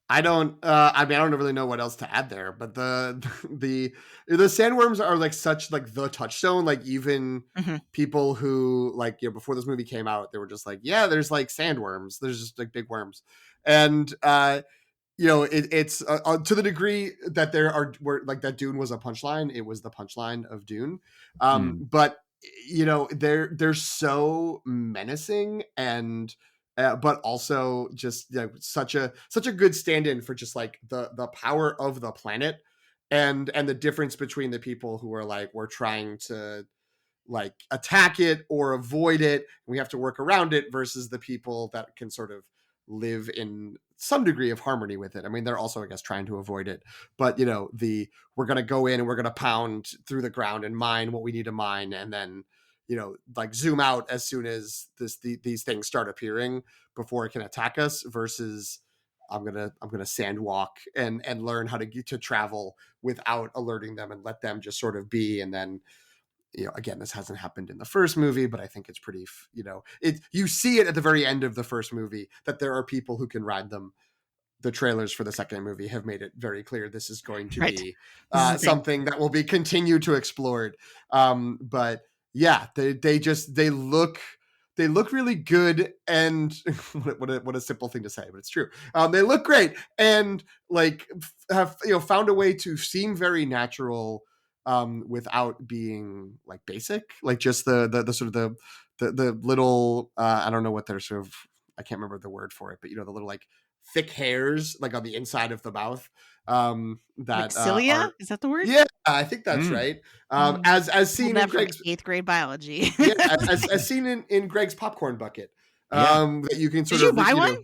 I don't really know what else to add there, but the sandworms are like such like the touchstone. Like even people who like, before this movie came out, they were just like, yeah, there's like sandworms, there's just like big worms. And it's to the degree that were that Dune was a punchline, it was the punchline of Dune. But they're so menacing, and but also just such a good stand-in for just like the power of the planet, and the difference between the people who are like, we're trying to like attack it or avoid it, we have to work around it, versus the people that can sort of live in some degree of harmony with it. I mean, they're also, I guess, trying to avoid it, but we're going to go in and we're going to pound through the ground and mine what we need to mine, and then like zoom out as soon as these things start appearing before it can attack us, versus I'm gonna sand walk and learn how to travel without alerting them and let them just sort of be. And then again, this hasn't happened in the first movie, but I think it's pretty, you see it at the very end of the first movie that there are people who can ride them. The trailers for the second movie have made it very clear this is going to be something that will be continued to explored. But yeah, they look really good, and what a simple thing to say, but it's true. They look great, and like have found a way to seem very natural, without being like basic, like just the sort of the little I don't know what they're sort of, I can't remember the word for it, but the little like thick hairs like on the inside of the mouth, that like cilia, is that the word? Yeah, I think that's right. As seen in Greg's 8th grade biology. Yeah, as seen in Greg's popcorn bucket, that you can sort of. Did you buy one?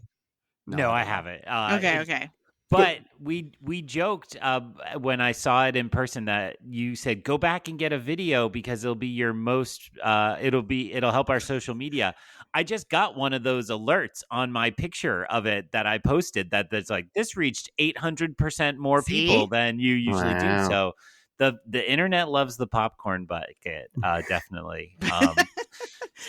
No, I haven't. Okay. But we joked when I saw it in person that you said, go back and get a video because it'll be your most it'll help our social media. I just got one of those alerts on my picture of it that I posted that's like, this reached 800% more people than you usually do. So the internet loves the popcorn bucket, definitely.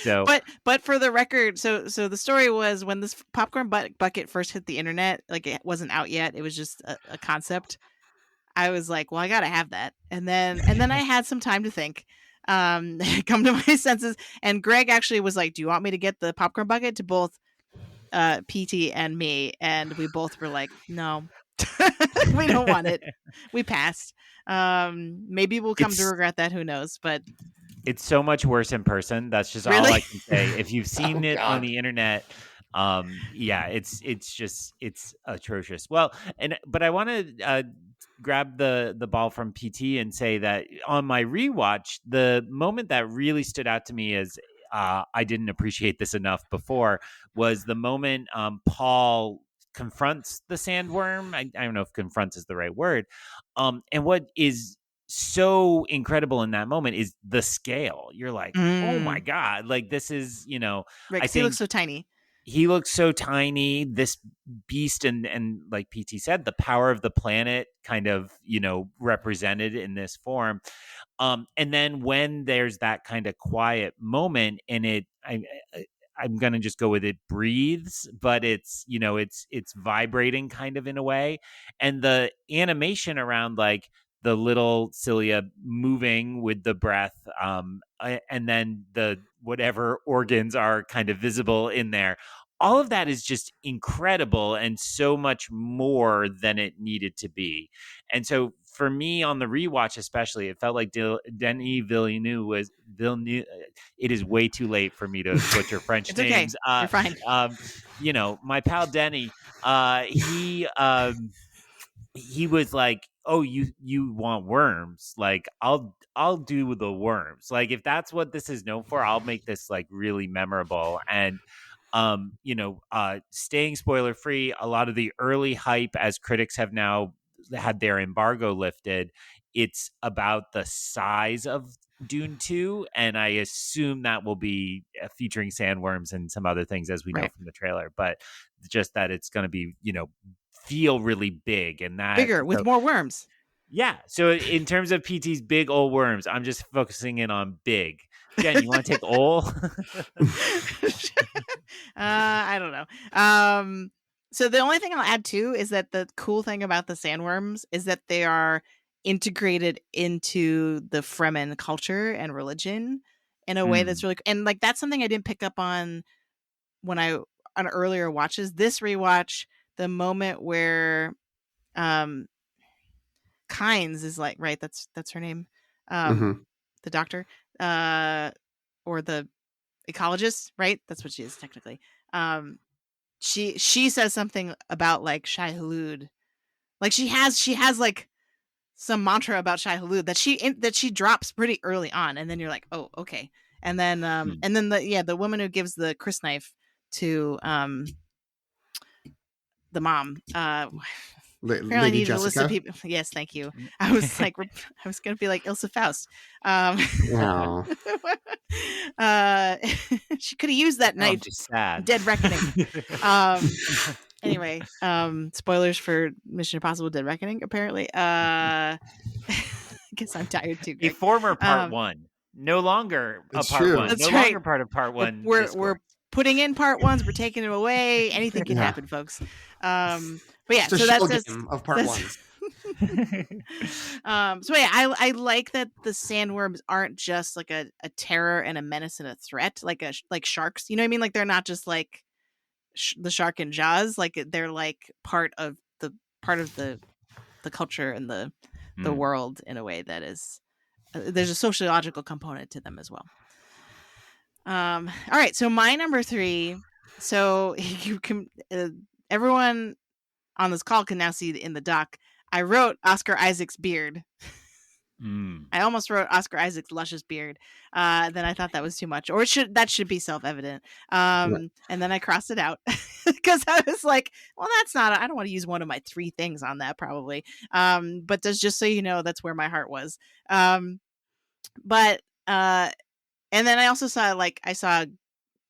So, but for the record, so the story was, when this popcorn bucket first hit the internet, like it wasn't out yet, it was just a concept. I was like, well, I gotta have that, and then I had some time to think, come to my senses, and Greg actually was like, do you want me to get the popcorn bucket to both PT and me? And we both were like, no. We don't want it. We passed. Maybe we'll come to regret that, who knows, but it's so much worse in person. That's just all I can say. If you've seen it on the internet, it's atrocious. Well, but I want to grab the ball from PT and say that on my rewatch, the moment that really stood out to me is, I didn't appreciate this enough before, was the moment Paul confronts the sandworm. I don't know if confronts is the right word. And what is so incredible in that moment is the scale. You're like, oh my God, like this is, I think he looks so tiny. He looks so tiny, this beast, and like PT said, the power of the planet kind of, represented in this form. And then when there's that kind of quiet moment, and I'm going to just go with it, breathes, but it's, it's vibrating kind of in a way. And the animation around like the little cilia moving with the breath, and then the whatever organs are kind of visible in there. All of that is just incredible and so much more than it needed to be. And so for me on the rewatch especially, it felt like Denis Villeneuve. It is way too late for me to butcher French names. Okay. You're fine. My pal Denny, he was like, oh, you want worms, like I'll do the worms. Like if that's what this is known for, I'll make this like really memorable. And staying spoiler free, a lot of the early hype, as critics have now had their embargo lifted, it's about the size of Dune 2, and I assume that will be featuring sandworms and some other things, as we know Right. from the trailer, but just that it's going to be, feel really big, and that Bigger with more worms. yeah. So in terms of PT's big old worms, I'm just focusing in on big. Jen, you want to take ol? I don't know. So the only thing I'll add too is that the cool thing about the sandworms is that they are integrated into the Fremen culture and religion in a way that's really, and like that's something I didn't pick up on on earlier watches. This rewatch, the moment where Kynes is like, right, that's her name, the doctor, or the ecologist, right? That's what she is technically. She says something about like Shai Hulud, like she has like some mantra about Shai Hulud that she drops pretty early on, and then you're like, oh, okay. And then the woman who gives the Chris knife to the mom, apparently I needed a list of people. Yes, thank you. I was like, I was gonna be like Ilsa Faust. Wow. She could have used that knife. Just sad. Dead Reckoning. Anyway, spoilers for Mission Impossible: Dead Reckoning. Apparently, I guess I'm tired too. Greg. A former part one, no longer a part true. one. That's no right. longer part of part one. We're putting in part ones. We're taking them away. Anything can happen, folks. But yeah, it's so that's game of part ones. So yeah, I like that the sandworms aren't just like a terror and a menace and a threat, like sharks. You know what I mean? Like they're not just like the shark in Jaws. Like they're like part of the culture and the world in a way that is there's a sociological component to them as well. All right, so my number 3. So you can everyone on this call can now see in the doc. I wrote Oscar Isaac's beard. I almost wrote Oscar Isaac's luscious beard. Then I thought that was too much, or that should be self-evident. And then I crossed it out because I was like, well, that's not. I don't want to use one of my 3 things on that probably. But just so you know, that's where my heart was. But and then I also saw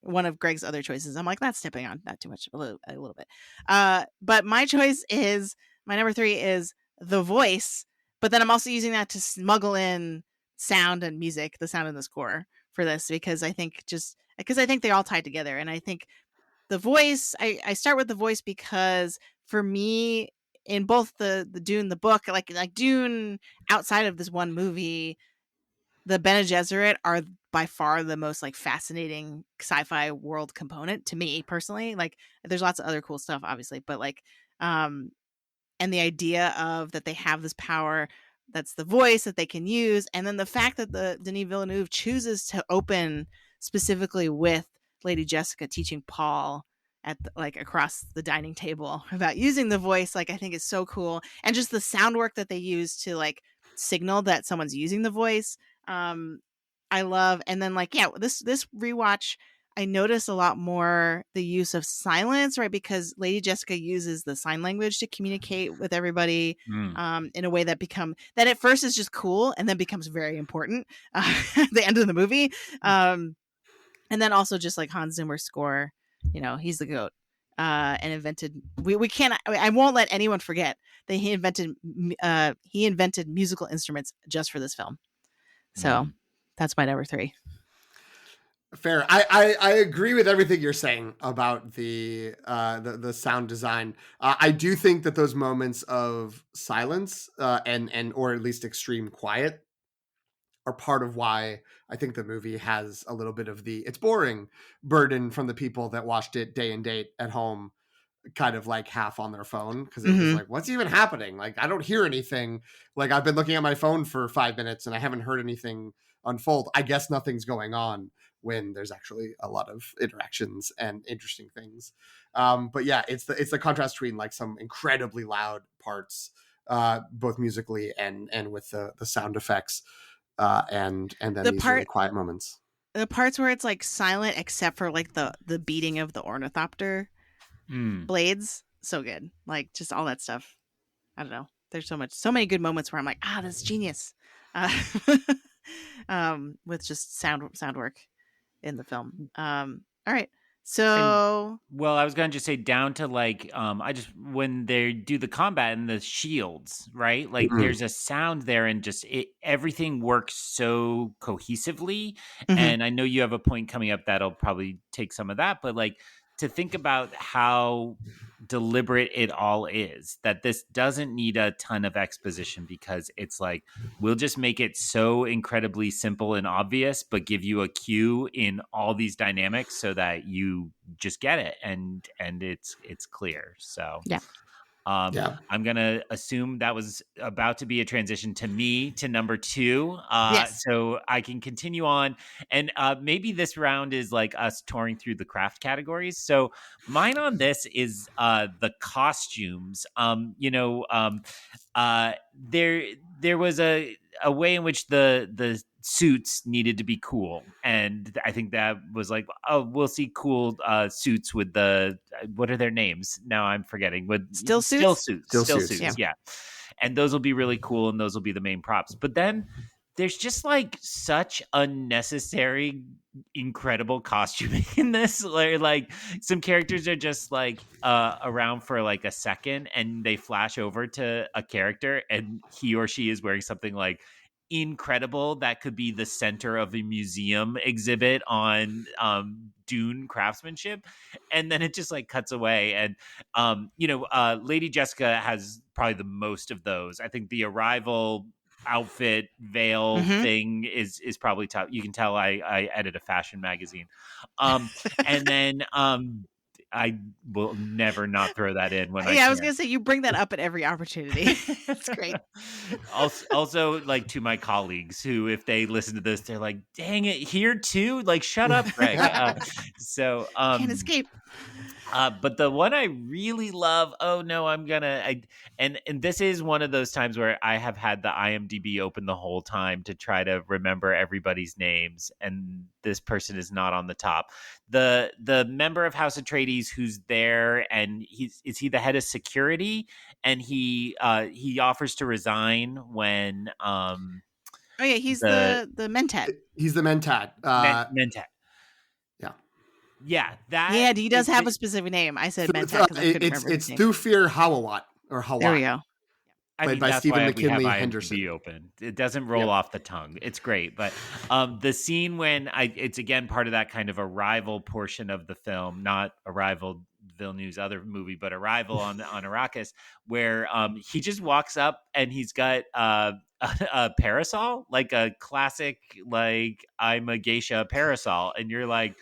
one of Greg's other choices. I'm like, that's tipping on that too much, a little bit. But my number 3 is The Voice, but then I'm also using that to smuggle in sound and music, the sound and the score for this, because I think they all tie together. And I think The Voice, I start with The Voice because for me, in both the Dune, the book, like Dune, outside of this one movie, the Bene Gesserit are by far the most like fascinating sci-fi world component to me personally. Like there's lots of other cool stuff obviously, but like and the idea of that they have this power that's the voice that they can use, and then the fact that the Denis Villeneuve chooses to open specifically with Lady Jessica teaching Paul at across the dining table about using the voice, like I think is so cool. And just the sound work that they use to like signal that someone's using the voice, I love. And then this rewatch, I notice a lot more the use of silence, right? Because Lady Jessica uses the sign language to communicate with everybody in a way that at first is just cool and then becomes very important at the end of the movie. And then also just like Hans Zimmer's score, he's the GOAT. And invented. We can't. I won't let anyone forget that he invented musical instruments just for this film. So that's my number 3. Fair. I agree with everything you're saying about the sound design. I do think that those moments of silence and or at least extreme quiet are part of why I think the movie has a little bit of it's boring burden from the people that watched it day and date at home, kind of like half on their phone, because it was like, what's even happening? Like, I don't hear anything. Like, I've been looking at my phone for 5 minutes and I haven't heard anything unfold. I guess nothing's going on, when there's actually a lot of interactions and interesting things. But yeah, it's the contrast between like some incredibly loud parts both musically and with the sound effects, and then The these really part quiet moments. the parts where it's like silent except for like the beating of the ornithopter blades, so good. Like just all that stuff. I don't know. There's so many good moments where I'm like, that's genius. Uh, with just sound work in the film. All right. And So well, I was gonna just say down to like I just when they do the combat and the shields, right? Like Mhm. there's a sound there and just everything works so cohesively. mhm. And I know you have a point coming up that'll probably take some of that, but like to think about how deliberate it all is, that this doesn't need a ton of exposition because it's like we'll just make it so incredibly simple and obvious, but give you a cue in all these dynamics so that you just get it and it's clear. So Yeah. Yeah. I'm gonna assume that was about to be a transition to me to number 2, Yes. so I can continue on, and maybe this round is like us touring through the craft categories. So mine on this is the costumes. There was a way in which the suits needed to be cool, and I think that was like, oh, we'll see cool suits with the what are their names now? I'm forgetting. With Still suits? Still still suits. suits, Yeah. yeah. And those will be really cool, and those will be the main props. But then there's just like such unnecessary incredible costuming in this, like some characters are just like around for like a second and they flash over to a character and he or she is wearing something like incredible that could be the center of a museum exhibit on Dune craftsmanship, and then it just like cuts away. And Lady Jessica has probably the most of those. I think the Arrival outfit veil Mhm. thing is probably top. You can tell I edit a fashion magazine. And then I will never not throw that in when I Yeah, I was can. gonna say you bring that up at every opportunity. That's great. Also, like to my colleagues who, if they listen to this, they're like, "Dang it, here too!" Like, shut up, Greg. So, Can't escape. but the one I really love, oh no, and this is one of those times where I have had the IMDb open the whole time to try to remember everybody's names, and this person is not on the top. The member of House Atreides who's there, and is he the head of security, and he offers to resign when Oh yeah, he's the the Mentat. He's the Mentat. Mentat. Yeah. Yeah, that Yeah, he does have a specific name. I said Mentat because I couldn't remember his It's name. Thufir Hawat or There we Hawat, go. I played mean, by that's Stephen why we have McKinley IMDb Henderson. open. It doesn't roll Yep. off the tongue. It's great. But the scene when it's again part of that kind of Arrival portion of the film, not Arrival, Villeneuve's other movie, but Arrival on Arrakis, where he just walks up and he's got a parasol, like a classic, like I'm a geisha parasol. And you're like,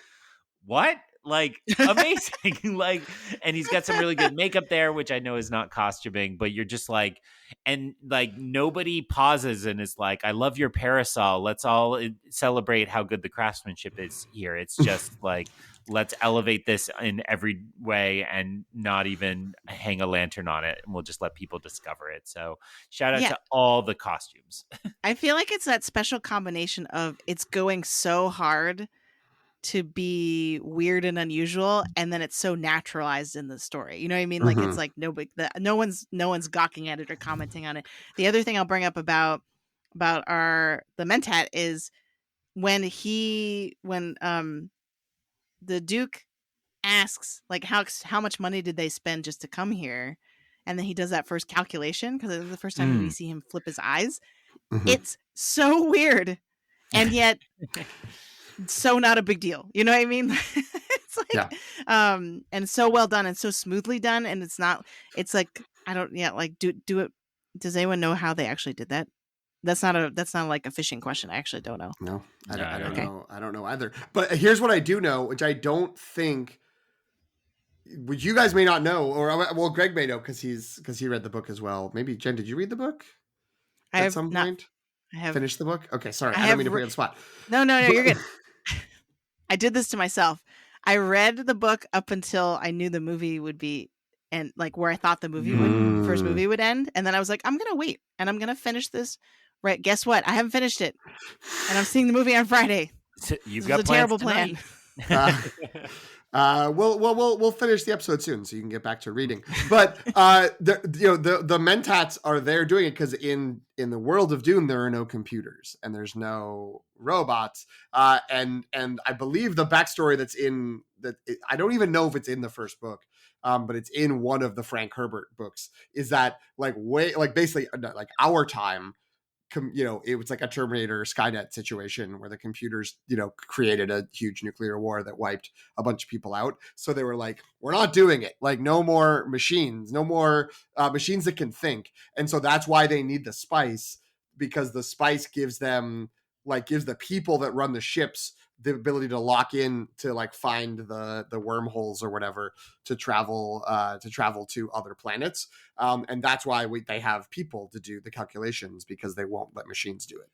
what? Like amazing. Like, and he's got some really good makeup there, which I know is not costuming, but you're just like, and like nobody pauses and is like, I love your parasol. Let's all celebrate how good the craftsmanship is here. It's just like, let's elevate this in every way and not even hang a lantern on it. And we'll just let people discover it. So shout out Yeah. to all the costumes. I feel like it's that special combination of it's going so hard to be weird and unusual, and then it's so naturalized in the story. You know what I mean? Like it's like no one's gawking at it or commenting on it. The other thing I'll bring up about the Mentat is when the Duke asks like how much money did they spend just to come here, and then he does that first calculation because it's the first time we see him flip his eyes. It's so weird, and yet so not a big deal. You know what I mean? It's like, and so well done and so smoothly done. And it's like, I don't, yeah, like do it. Does anyone know how they actually did that? That's not like a fishing question. I actually don't know. No, I don't Okay. know. I don't know either. But here's what I do know, which I don't think, which you guys may not know, or well, Greg may know because he read the book as well. Maybe Jen, did you read the book at some point? I have finished the book. Okay, sorry, I don't mean to put you on the spot. No, you're good. I did this to myself. I read the book up until I knew the movie would be and like where I thought the first movie would end. And then I was like, I'm going to wait and I'm going to finish this. Right. Guess what? I haven't finished it. And I'm seeing the movie on Friday. So you've This got was a terrible plans plan. We'll finish the episode soon, so you can get back to reading. But the mentats are there doing it because in the world of Dune there are no computers and there's no robots. And I believe the backstory that's in that, I don't even know if it's in the first book, but it's in one of the Frank Herbert books. Is that basically like our time? It was like a Terminator Skynet situation where the computers, created a huge nuclear war that wiped a bunch of people out. So they were like, we're not doing it. Like, no more machines, no more machines that can think. And so that's why they need the spice, because the spice gives the people that run the ships the ability to lock in to like find the wormholes or whatever to travel to other planets. And that's why they have people to do the calculations, because they won't let machines do it.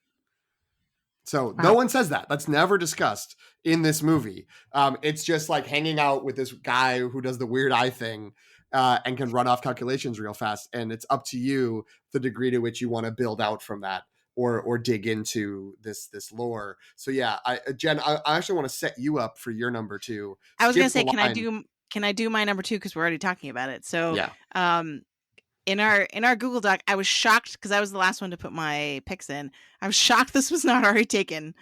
So no one says that. That's never discussed in this movie. It's just like hanging out with this guy who does the weird eye thing and can run off calculations real fast. And it's up to you the degree to which you want to build out from that or dig into this lore. So yeah, Jen, I actually want to set you up for your number 2. I was going to say, can I do my number 2? Cause we're already talking about it. So, yeah. In our Google Doc, I was shocked because I was the last one to put my picks in. I was shocked this was not already taken.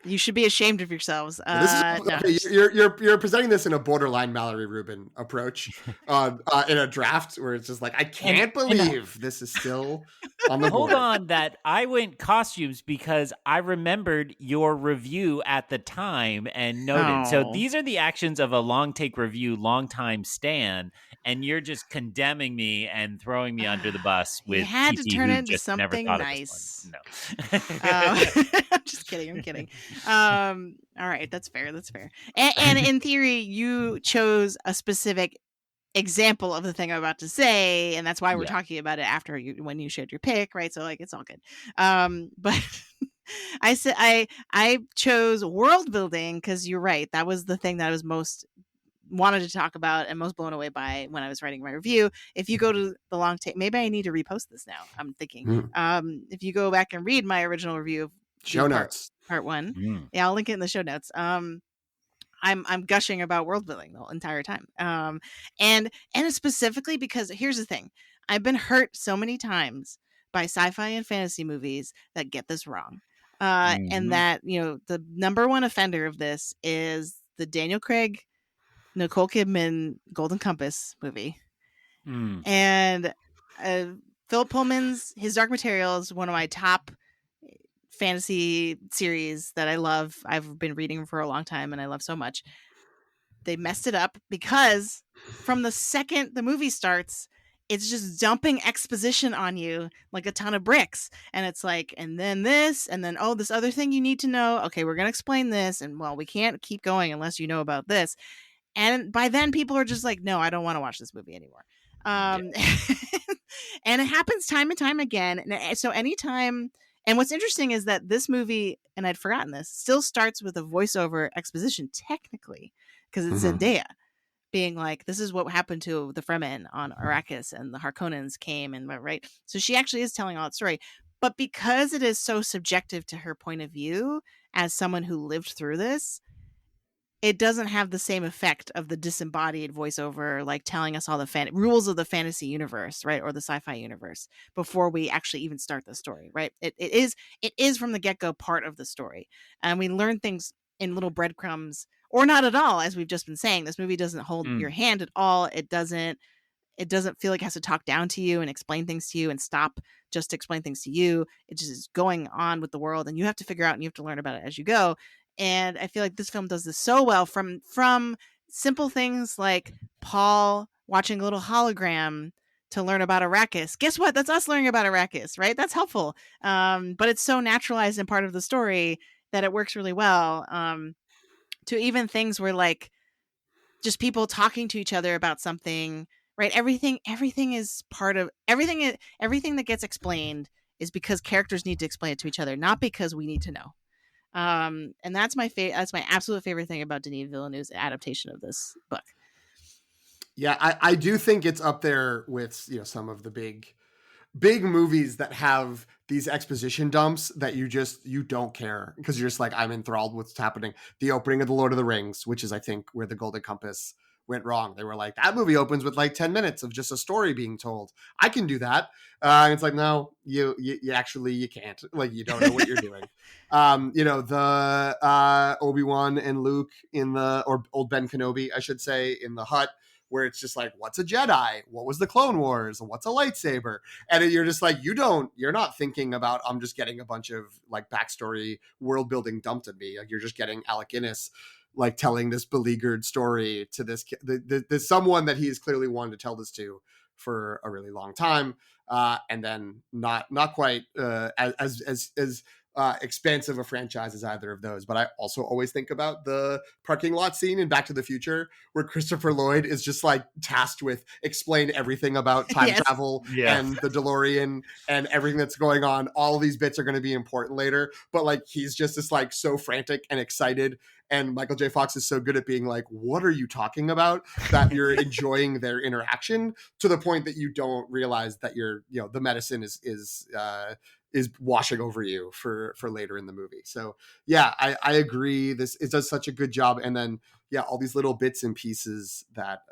You should be ashamed of yourselves. You're presenting this in a borderline Mallory Rubin approach in a draft where it's just like, I can't believe this is still on the board. Hold on, that I went costumes because I remembered your review at the time and noted. So these are the actions of a long take review, long time stan, and you're just condemning me and throwing me under the bus with you had PT to turn who into just something never thought nice. Of this one. No. I'm just kidding. I'm kidding. All right, that's fair. And in theory, you chose a specific example of the thing I'm about to say, and that's why we're talking about it after when you shared your pick, right? So like, it's all good. But I said I chose world building because you're right. That was the thing that I was most wanted to talk about and most blown away by when I was writing my review. If you go to the long take, maybe I need to repost this now. I'm thinking, if you go back and read my original review of show notes part 1, I'll link it in the show notes. I'm gushing about world building the entire time. And specifically because here's the thing, I've been hurt so many times by sci-fi and fantasy movies that get this wrong. And that, the number one offender of this is the Daniel Craig, Nicole Kidman Golden Compass movie. And Philip Pullman's His Dark Materials, one of my top fantasy series that I love. I've been reading for a long time and I love so much. They messed it up because from the second the movie starts, it's just dumping exposition on you like a ton of bricks. And it's like, and then this, and then, this other thing you need to know. Okay, we're going to explain this. And well, we can't keep going unless you know about this. And by then people are just like, no, I don't want to watch this movie anymore. And it happens time and time again. And so anytime, and what's interesting is that this movie, and I'd forgotten this, still starts with a voiceover exposition technically, because it's Zendaya being like, this is what happened to the Fremen on Arrakis, and the Harkonnens came, and right. So she actually is telling all that story. But because it is so subjective to her point of view as someone who lived through this, it doesn't have the same effect of the disembodied voiceover, like telling us all the rules of the fantasy universe, right? Or the sci-fi universe before we actually even start the story, right? It is from the get-go part of the story. And we learn things in little breadcrumbs, or not at all, as we've just been saying. This movie doesn't hold your hand at all. It doesn't feel like it has to talk down to you and explain things to you and stop just to explain things to you. It just is going on with the world, and you have to figure out and you have to learn about it as you go. And I feel like this film does this so well, from simple things like Paul watching a little hologram to learn about Arrakis. Guess what? That's us learning about Arrakis, right? That's helpful. But it's so naturalized and part of the story that it works really well. To even things where like just people talking to each other about something, right? Everything is part of everything that gets explained is because characters need to explain it to each other, not because we need to know. And that's my absolute favorite thing about Denis Villeneuve's adaptation of this book. Yeah, I do think it's up there with, you know, some of the big movies that have these exposition dumps that you don't care because you're just like, I'm enthralled with what's happening. The opening of The Lord of the Rings, which is I think where the Golden Compass went wrong. They were like, that movie opens with like 10 minutes of just a story being told. I can do that. And it's like, no, you actually, you can't. Like, you don't know what you're doing. You know, the Obi-Wan and Luke or old Ben Kenobi, I should say, in the hut, where it's just like, what's a Jedi? What was the Clone Wars? What's a lightsaber? And you're just like, you're not thinking about, I'm just getting a bunch of like backstory world building dumped at me. Like, you're just getting Alec Guinness like telling this beleaguered story to this there's someone that he's clearly wanted to tell this to for a really long time, and then not quite as expansive a franchise as either of those. But I also always think about the parking lot scene in Back to the Future where Christopher Lloyd is just like tasked with explain everything about time Yes. travel and the DeLorean and everything that's going on. All of these bits are going to be important later, but like he's just this like so frantic and excited. And Michael J. Fox is so good at being like, what are you talking about? That you're enjoying their interaction to the point that you don't realize that the medicine is washing over you for later in the movie. So yeah, I agree. It does such a good job. And then yeah, all these little bits and pieces that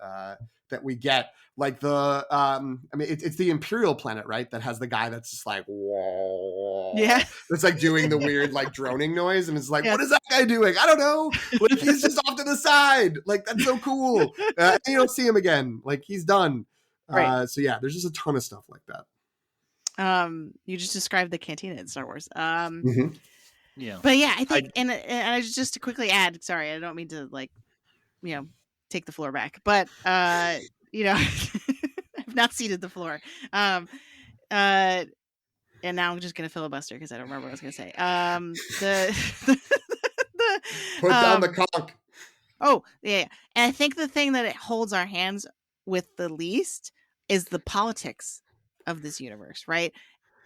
we get, like I mean, it's the Imperial planet, right? That has the guy that's just like, whoa. Yeah. It's like doing the weird like droning noise, and it's like, Yes. what is that guy doing? I don't know. Like, he's just off to the side. Like, that's so cool. And you don't see him again. Like, he's done. Right. So yeah, there's just a ton of stuff like that. You just described the cantina in Star Wars. Yeah. But yeah, I think, and I just to quickly add, sorry, I don't mean to like, take the floor back, but I've not ceded the floor. And now I'm just gonna filibuster because I don't remember what I was gonna say. Put down the conch. Oh yeah, and I think the thing that it holds our hands with the least is the politics of this universe, right?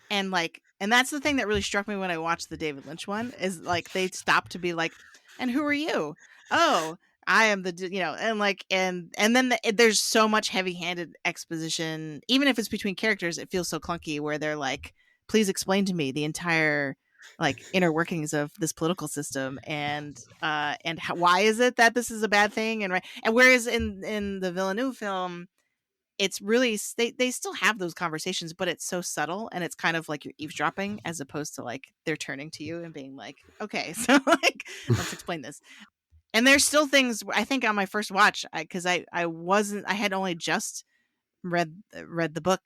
And that's the thing that really struck me when I watched the David Lynch one, is like they stopped to be like, and who are you? Oh, I am and then there's so much heavy-handed exposition, even if it's between characters. It feels so clunky where they're like, please explain to me the entire like inner workings of this political system, and why is it that this is a bad thing, and whereas in the Villeneuve film, it's really they still have those conversations, but it's so subtle, and it's kind of like you're eavesdropping as opposed to like they're turning to you and being like, okay, so like let's explain this. And there's still things, I think, on my first watch, because I had only just read the book,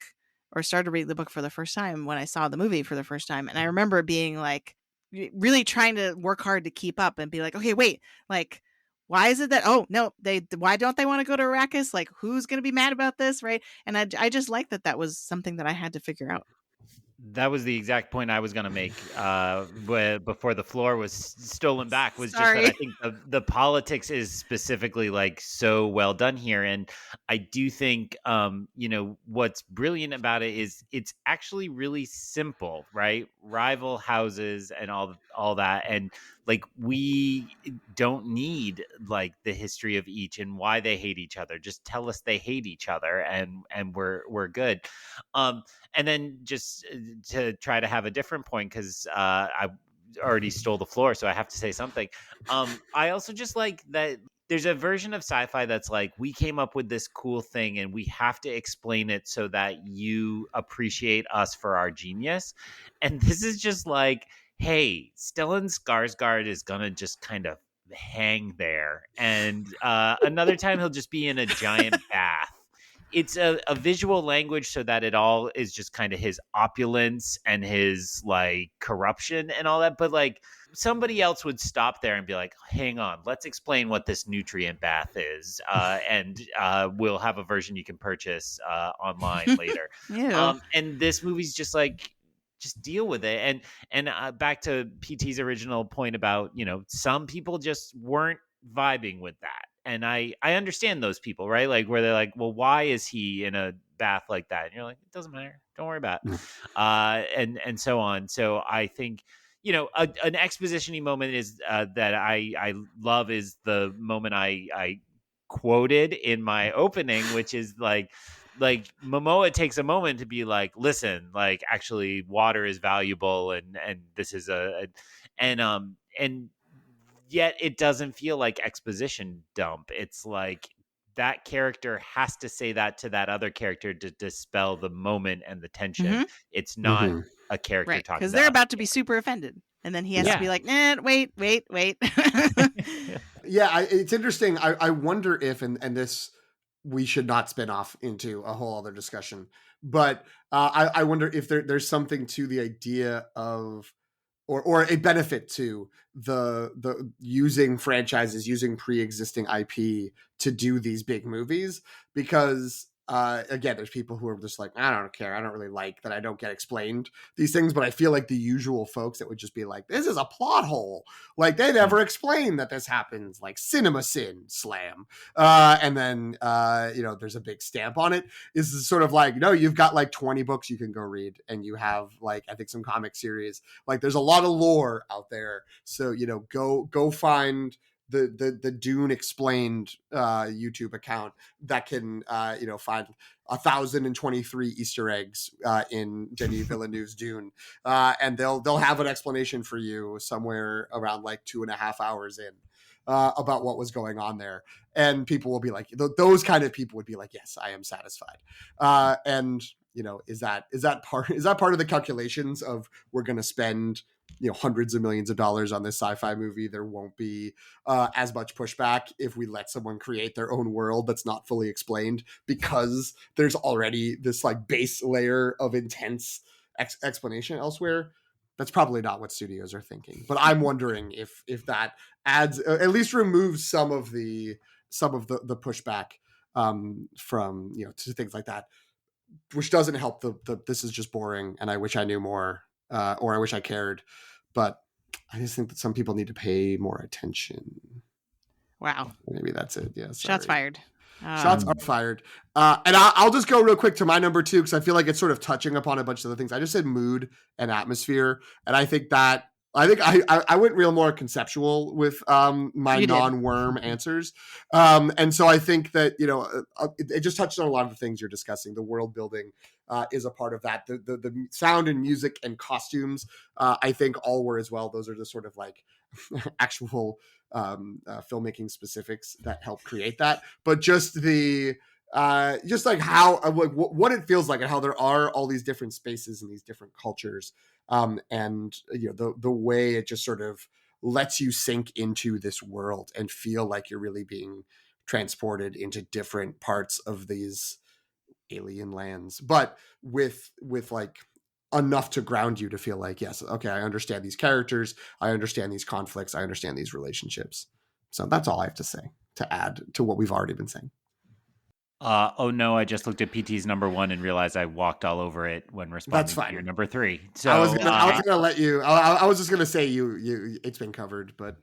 or started reading the book for the first time when I saw the movie for the first time, and I remember being like really trying to work hard to keep up and be like, okay, wait, like, why is it that, oh no, why don't they want to go to Arrakis? Like, who's going to be mad about this, right? And I just like that was something that I had to figure out. That was the exact point I was going to make before the floor was stolen back, was just that I think the politics is specifically like so well done here. And I do think, what's brilliant about it is it's actually really simple, right? Rival houses and all that. And like, we don't need like the history of each and why they hate each other. Just tell us they hate each other and we're good. And then just to try to have a different point, because I already stole the floor, so I have to say something. I also just like that there's a version of sci-fi that's like, we came up with this cool thing and we have to explain it so that you appreciate us for our genius. And this is just like, hey, Stellan Skarsgård is gonna just kind of hang there, and another time he'll just be in a giant bath. It's a visual language so that it all is just kind of his opulence and his like corruption and all that. But like, somebody else would stop there and be like, hang on, let's explain what this nutrient bath is. And we'll have a version you can purchase online later. And this movie's just like, just deal with it. And back to PT's original point about, some people just weren't vibing with that. And I understand those people, right? Like, where they're like, well, why is he in a bath like that? And you're like, it doesn't matter. Don't worry about it. And so on. So I think, an exposition-y moment is that I love is the moment I quoted in my opening, which is like Momoa takes a moment to be like, listen, like actually water is valuable, and this is and yet it doesn't feel like exposition dump. It's like that character has to say that to that other character to dispel the moment and the tension. Mhm. It's not Mhm. a character Right, talking because to they're us. about to be super offended, and then he has to be Yeah. like, "Nah, wait." Yeah, it's interesting. I wonder if, and this we should not spin off into a whole other discussion, but I wonder if there's something to the idea of, or a benefit to the using franchises, using pre-existing IP to do these big movies, because again, there's people who are just like, I don't care, I don't really like that I don't get explained these things, but I feel like the usual folks that would just be like, this is a plot hole, like they never explain that this happens, like cinema sin slam, and then there's a big stamp on it, is sort of like, no, you've got like 20 books you can go read, and you have like, I think, some comic series, like there's a lot of lore out there, so go find the Dune Explained YouTube account that can find 1,023 Easter eggs in Denis Villeneuve's Dune, and they'll have an explanation for you somewhere around like 2.5 hours in about what was going on there, and people will be like, those kind of people would be like, yes, I am satisfied, and is that part of the calculations of, we're going to spend hundreds of millions of dollars on this sci-fi movie, there won't be as much pushback if we let someone create their own world that's not fully explained, because there's already this like base layer of intense explanation elsewhere. That's probably not what studios are thinking, but I'm wondering if that adds, at least removes some of the pushback from to things like that, which doesn't help the this is just boring and I wish I knew more, or I wish I cared. But I just think that some people need to pay more attention. Wow, Maybe that's it. Yeah, sorry. shots fired. Shots are fired. And I'll just go real quick to my number 2, because I feel like it's sort of touching upon a bunch of other things. I just said mood and atmosphere, and I think I went real more conceptual with my non-worm answers, and so I think that it just touched on a lot of the things you're discussing. The world building is a part of that. The sound and music and costumes, I think, all were as well. Those are the sort of like actual filmmaking specifics that help create that, but just just like how what it feels like, and how there are all these different spaces and these different cultures, and the way it just sort of lets you sink into this world and feel like you're really being transported into different parts of these alien lands, but with like enough to ground you to feel like, yes, okay, I understand these characters, I understand these conflicts, I understand these relationships. So that's all I have to say to add to what we've already been saying. Oh no, I just looked at PT's number 1 and realized I walked all over it when responding to your number 3. So I was gonna let you. I was just gonna say you. It's been covered, but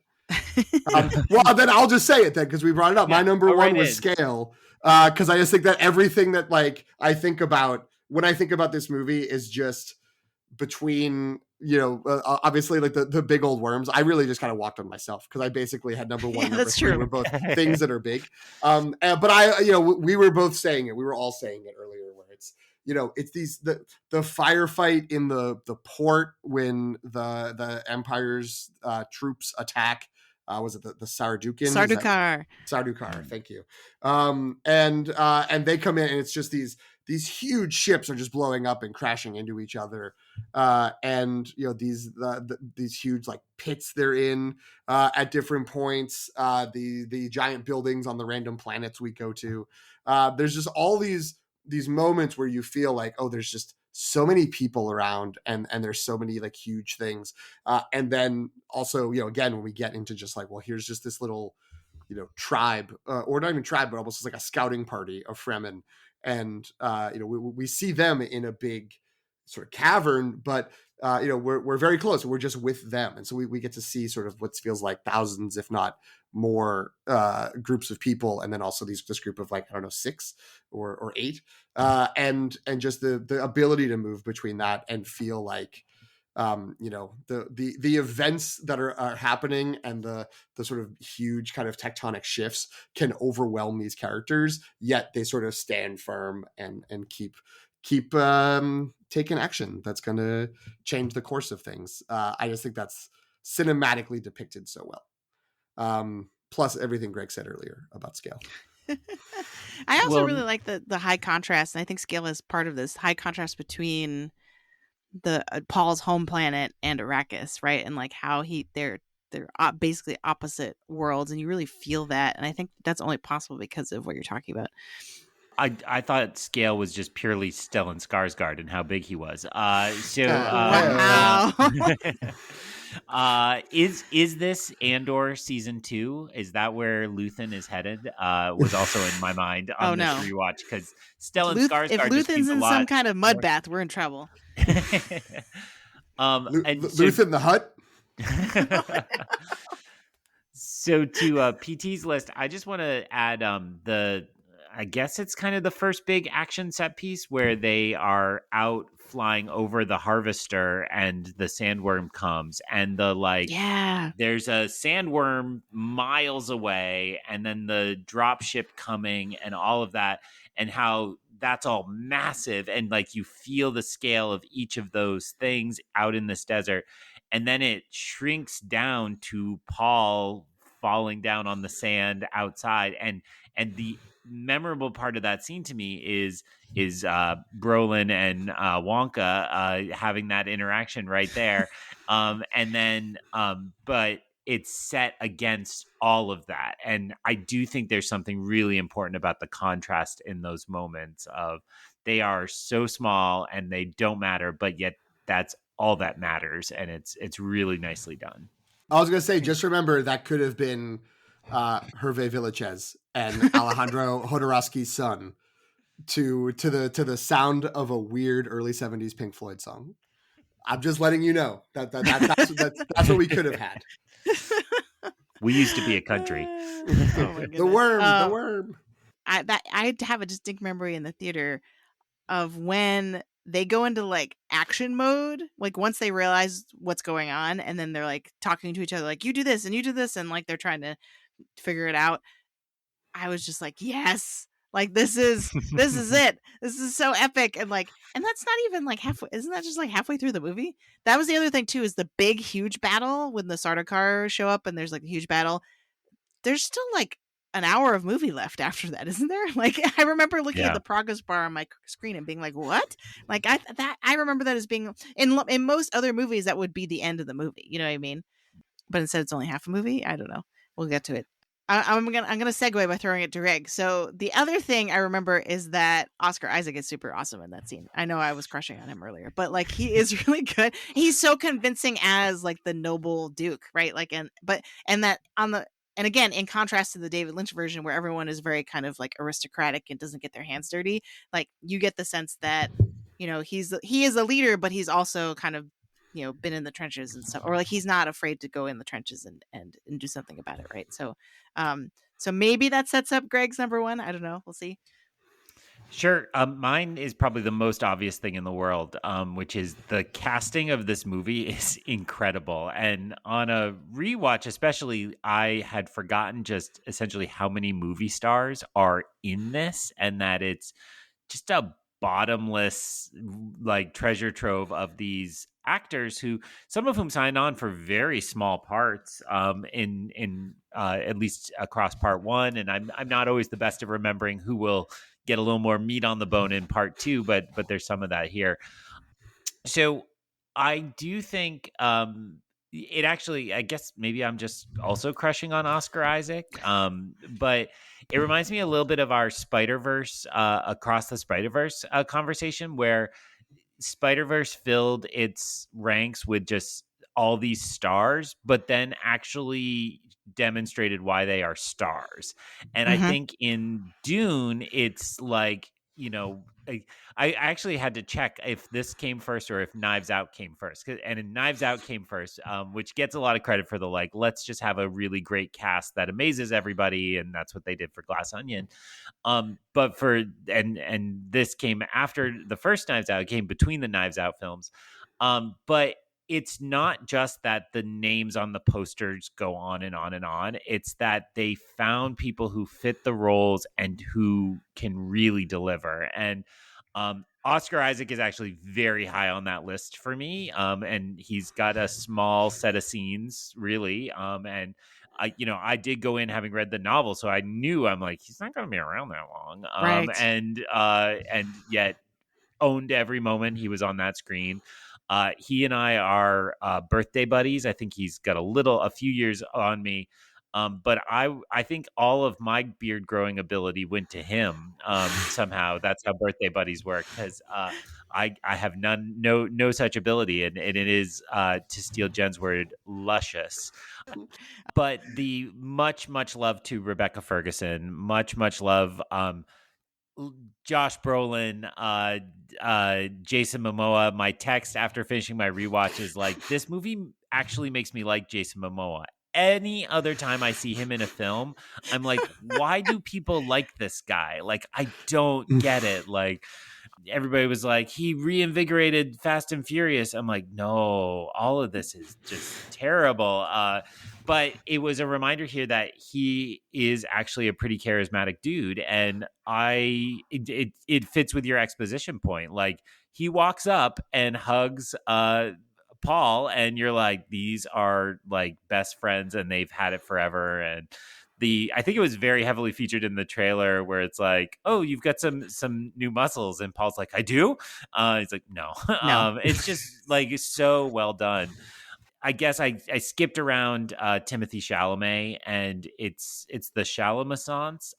well, then I'll just say it then, because we brought it up. Yeah, my number 1 right was scale, because I just think that everything that like I think about when I think about this movie is just between obviously like the big old worms. I really just kind of walked on myself, because I basically had number 1 and number 3 were both things that are big, but I we were both saying it, we were all saying it earlier, where it's these the firefight in the port when the Empire's troops attack. Was it the Sardukar? Sardukar, thank you. And they come in, and it's just these huge ships are just blowing up and crashing into each other, and these huge like pits they're in at different points, the giant buildings on the random planets we go to. There's just all these moments where you feel like, oh, there's just so many people around, and there's so many like huge things, and then also again, when we get into just like, well, here's just this little tribe, or not even tribe, but almost like a scouting party of Fremen, and we see them in a big sort of cavern, but we're very close, we're just with them, and so we get to see sort of what feels like thousands, if not more, groups of people, and then also this group of like, I don't know, 6 or 8, and just the ability to move between that and feel like The events that are happening and the sort of huge kind of tectonic shifts can overwhelm these characters, yet they sort of stand firm and keep taking action that's going to change the course of things. I just think that's cinematically depicted so well. Plus everything Greg said earlier about scale. I also really like the high contrast, and I think scale is part of this high contrast between the Paul's home planet and Arrakis, right? And like how they're basically opposite worlds, and you really feel that. And I think that's only possible because of what you're talking about. I thought scale was just purely Stellan Skarsgård and how big he was. Wow. Is this Andor season 2? Is that where Luthen is headed? Was also in my mind on this rewatch, because Stellan Skarsgård. If Luthen's in some kind of mud bath, we're in trouble. Luthen the Hut. So to PT's list, I just want to add I guess it's kind of the first big action set piece where they are out flying over the harvester and the sandworm comes, and there's a sandworm miles away, and then the dropship coming and all of that, and how that's all massive, and like you feel the scale of each of those things out in this desert, and then it shrinks down to Paul falling down on the sand outside, and the memorable part of that scene to me is Brolin and Wonka having that interaction right there, and then but it's set against all of that, and I do think there's something really important about the contrast in those moments of they are so small and they don't matter, but yet that's all that matters, and it's really nicely done. I was gonna say, just remember that could have been Hervé Villachez and Alejandro Jodorowsky's son to the sound of a weird early 70s Pink Floyd song. I'm just letting you know that's what we could have had. We used to be a country. The worm. I have a distinct memory in the theater of when they go into like action mode, like once they realize what's going on, and then they're like talking to each other, like you do this and you do this, and like they're trying to figure it out. I was just like, yes, like this is it. This is so epic, and that's not even like halfway. Isn't that just like halfway through the movie? That was the other thing too, is the big huge battle when the Sardaukar show up, and there's like a huge battle. There's still like an hour of movie left after that, isn't there? Like I remember looking at the progress bar on my screen and being like, "What?" Like I remember that as being in most other movies that would be the end of the movie. You know what I mean? But instead, it's only half a movie. I don't know. We'll get to it. I'm gonna segue by throwing it to Greg. So the other thing I remember is that Oscar Isaac is super awesome in that scene. I know I was crushing on him earlier, but like he is really good. He's so convincing as like the noble Duke, right? Like and that on the. And again, in contrast to the David Lynch version, where everyone is very kind of like aristocratic and doesn't get their hands dirty, like you get the sense that, you know, he is a leader, but he's also kind of, you know, been in the trenches and stuff, or like he's not afraid to go in the trenches and do something about it, right? So, so maybe that sets up Greg's number one. I don't know. We'll see. Sure. Mine is probably the most obvious thing in the world, which is the casting of this movie is incredible. And on a rewatch, especially, I had forgotten just essentially how many movie stars are in this, and that it's just a bottomless like treasure trove of these actors who some of whom signed on for very small parts in at least across part one, and I'm not always the best at remembering who will get a little more meat on the bone in part two, but there's some of that here. So I do think it actually, I guess maybe I'm just also crushing on Oscar Isaac, but it reminds me a little bit of our Spider-Verse, Across the Spider-Verse conversation, where Spider-Verse filled its ranks with just all these stars, but then actually demonstrated why they are stars. And I think in Dune, it's like, you know, I actually had to check if this came first or if Knives Out came first. And Knives Out came first, which gets a lot of credit for the like, let's just have a really great cast that amazes everybody. And that's what they did for Glass Onion. But for and this came after the first Knives Out, it came between the Knives Out films. But it's not just that the names on the posters go on and on and on. It's that they found people who fit the roles and who can really deliver. And Oscar Isaac is actually very high on that list for me. And he's got a small set of scenes, really. And I did go in having read the novel, so I knew, I'm like, he's not going to be around that long. Right. And yet owned every moment he was on that screen. He and I are birthday buddies. I think he's got a few years on me. But I think all of my beard growing ability went to him somehow. That's how birthday buddies work, because I have no such ability, and it is, to steal Jen's word, luscious. But the much love to Rebecca Ferguson, much love. Josh Brolin, Jason Momoa. My text after finishing my rewatch is like, this movie actually makes me like Jason Momoa. Any other time I see him in a film, I'm like, why do people like this guy? Like, I don't get it. Like, everybody was like, he reinvigorated Fast and Furious. I'm like, no, all of this is just terrible. But it was a reminder here that he is actually a pretty charismatic dude. And it fits with your exposition point. Like, he walks up and hugs Paul, and you're like, these are like best friends and they've had it forever. And I think it was very heavily featured in the trailer, where it's like, oh, you've got some new muscles, and Paul's like, I do. He's like, no. No. It's just like, it's so well done. I guess I skipped around Timothy Chalamet, and it's the Chalamet-sance.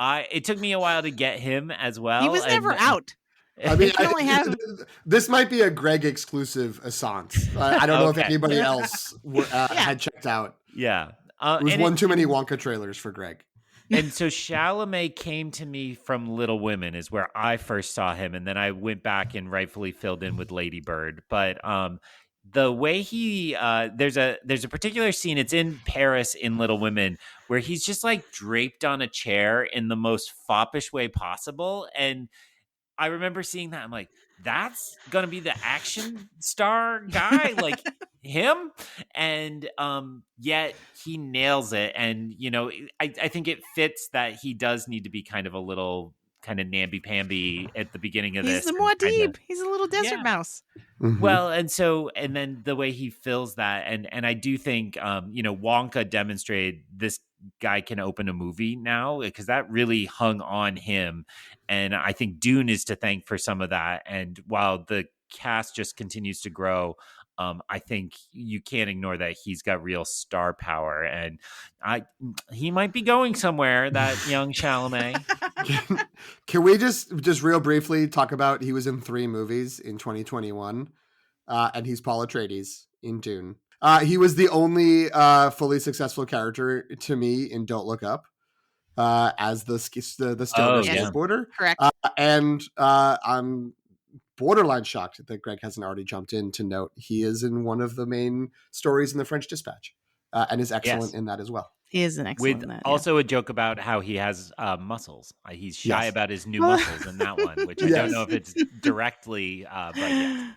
It took me a while to get him as well. He was never out. I mean, can only have... this might be a Greg exclusive assance. I don't know if anybody else had checked out. Yeah. It was one too many Wonka trailers for Greg. And so Chalamet came to me from Little Women, is where I first saw him. And then I went back and rightfully filled in with Lady Bird. But the way he there's a particular scene, it's in Paris in Little Women, where he's just like draped on a chair in the most foppish way possible. And I remember seeing that. I'm like, that's going to be the action star guy, like him. And yet he nails it. And, I think it fits that he does need to be kind of a little kind of namby-pamby at the beginning of this. He's a Muad'Dib. He's a little desert mouse. Mm-hmm. Well, and then the way he fills that, and I do think, Wonka demonstrated this guy can open a movie now, because that really hung on him. And I think Dune is to thank for some of that. And while the cast just continues to grow, I think you can't ignore that he's got real star power, and he might be going somewhere, that young Chalamet. Can we just real briefly talk about, he was in 3 movies in 2021, and he's Paul Atreides in Dune. He was the only fully successful character to me in Don't Look Up, as the stoner skateboarder. Correct. And I'm borderline shocked that Greg hasn't already jumped in to note he is in one of the main stories in The French Dispatch, and is excellent in that as well. He is an excellent. With also a joke about how he has muscles. He's shy about his new muscles in that one, which I don't know if it's directly, but yeah.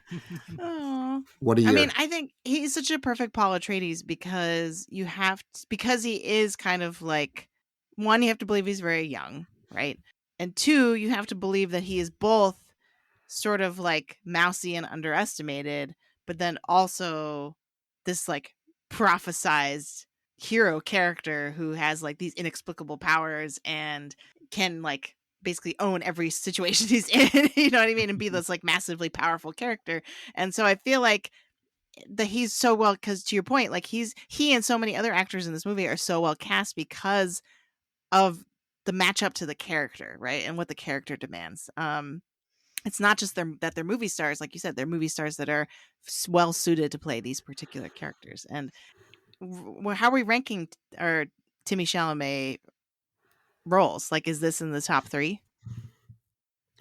What do you? I mean, I think he's such a perfect Paul Atreides, because because he is kind of like, one, you have to believe he's very young, right? And 2, you have to believe that he is both sort of like mousy and underestimated, but then also this like prophesized hero character who has like these inexplicable powers and can like basically own every situation he's in, you know what I mean? And be this like massively powerful character. And so I feel like that he's so well, because to your point, like he and so many other actors in this movie are so well cast because of the matchup to the character, right? And what the character demands. It's not just that they're movie stars, like you said, they're movie stars that are well suited to play these particular characters. And how are we ranking our Timmy Chalamet roles? Like, is this in the top 3?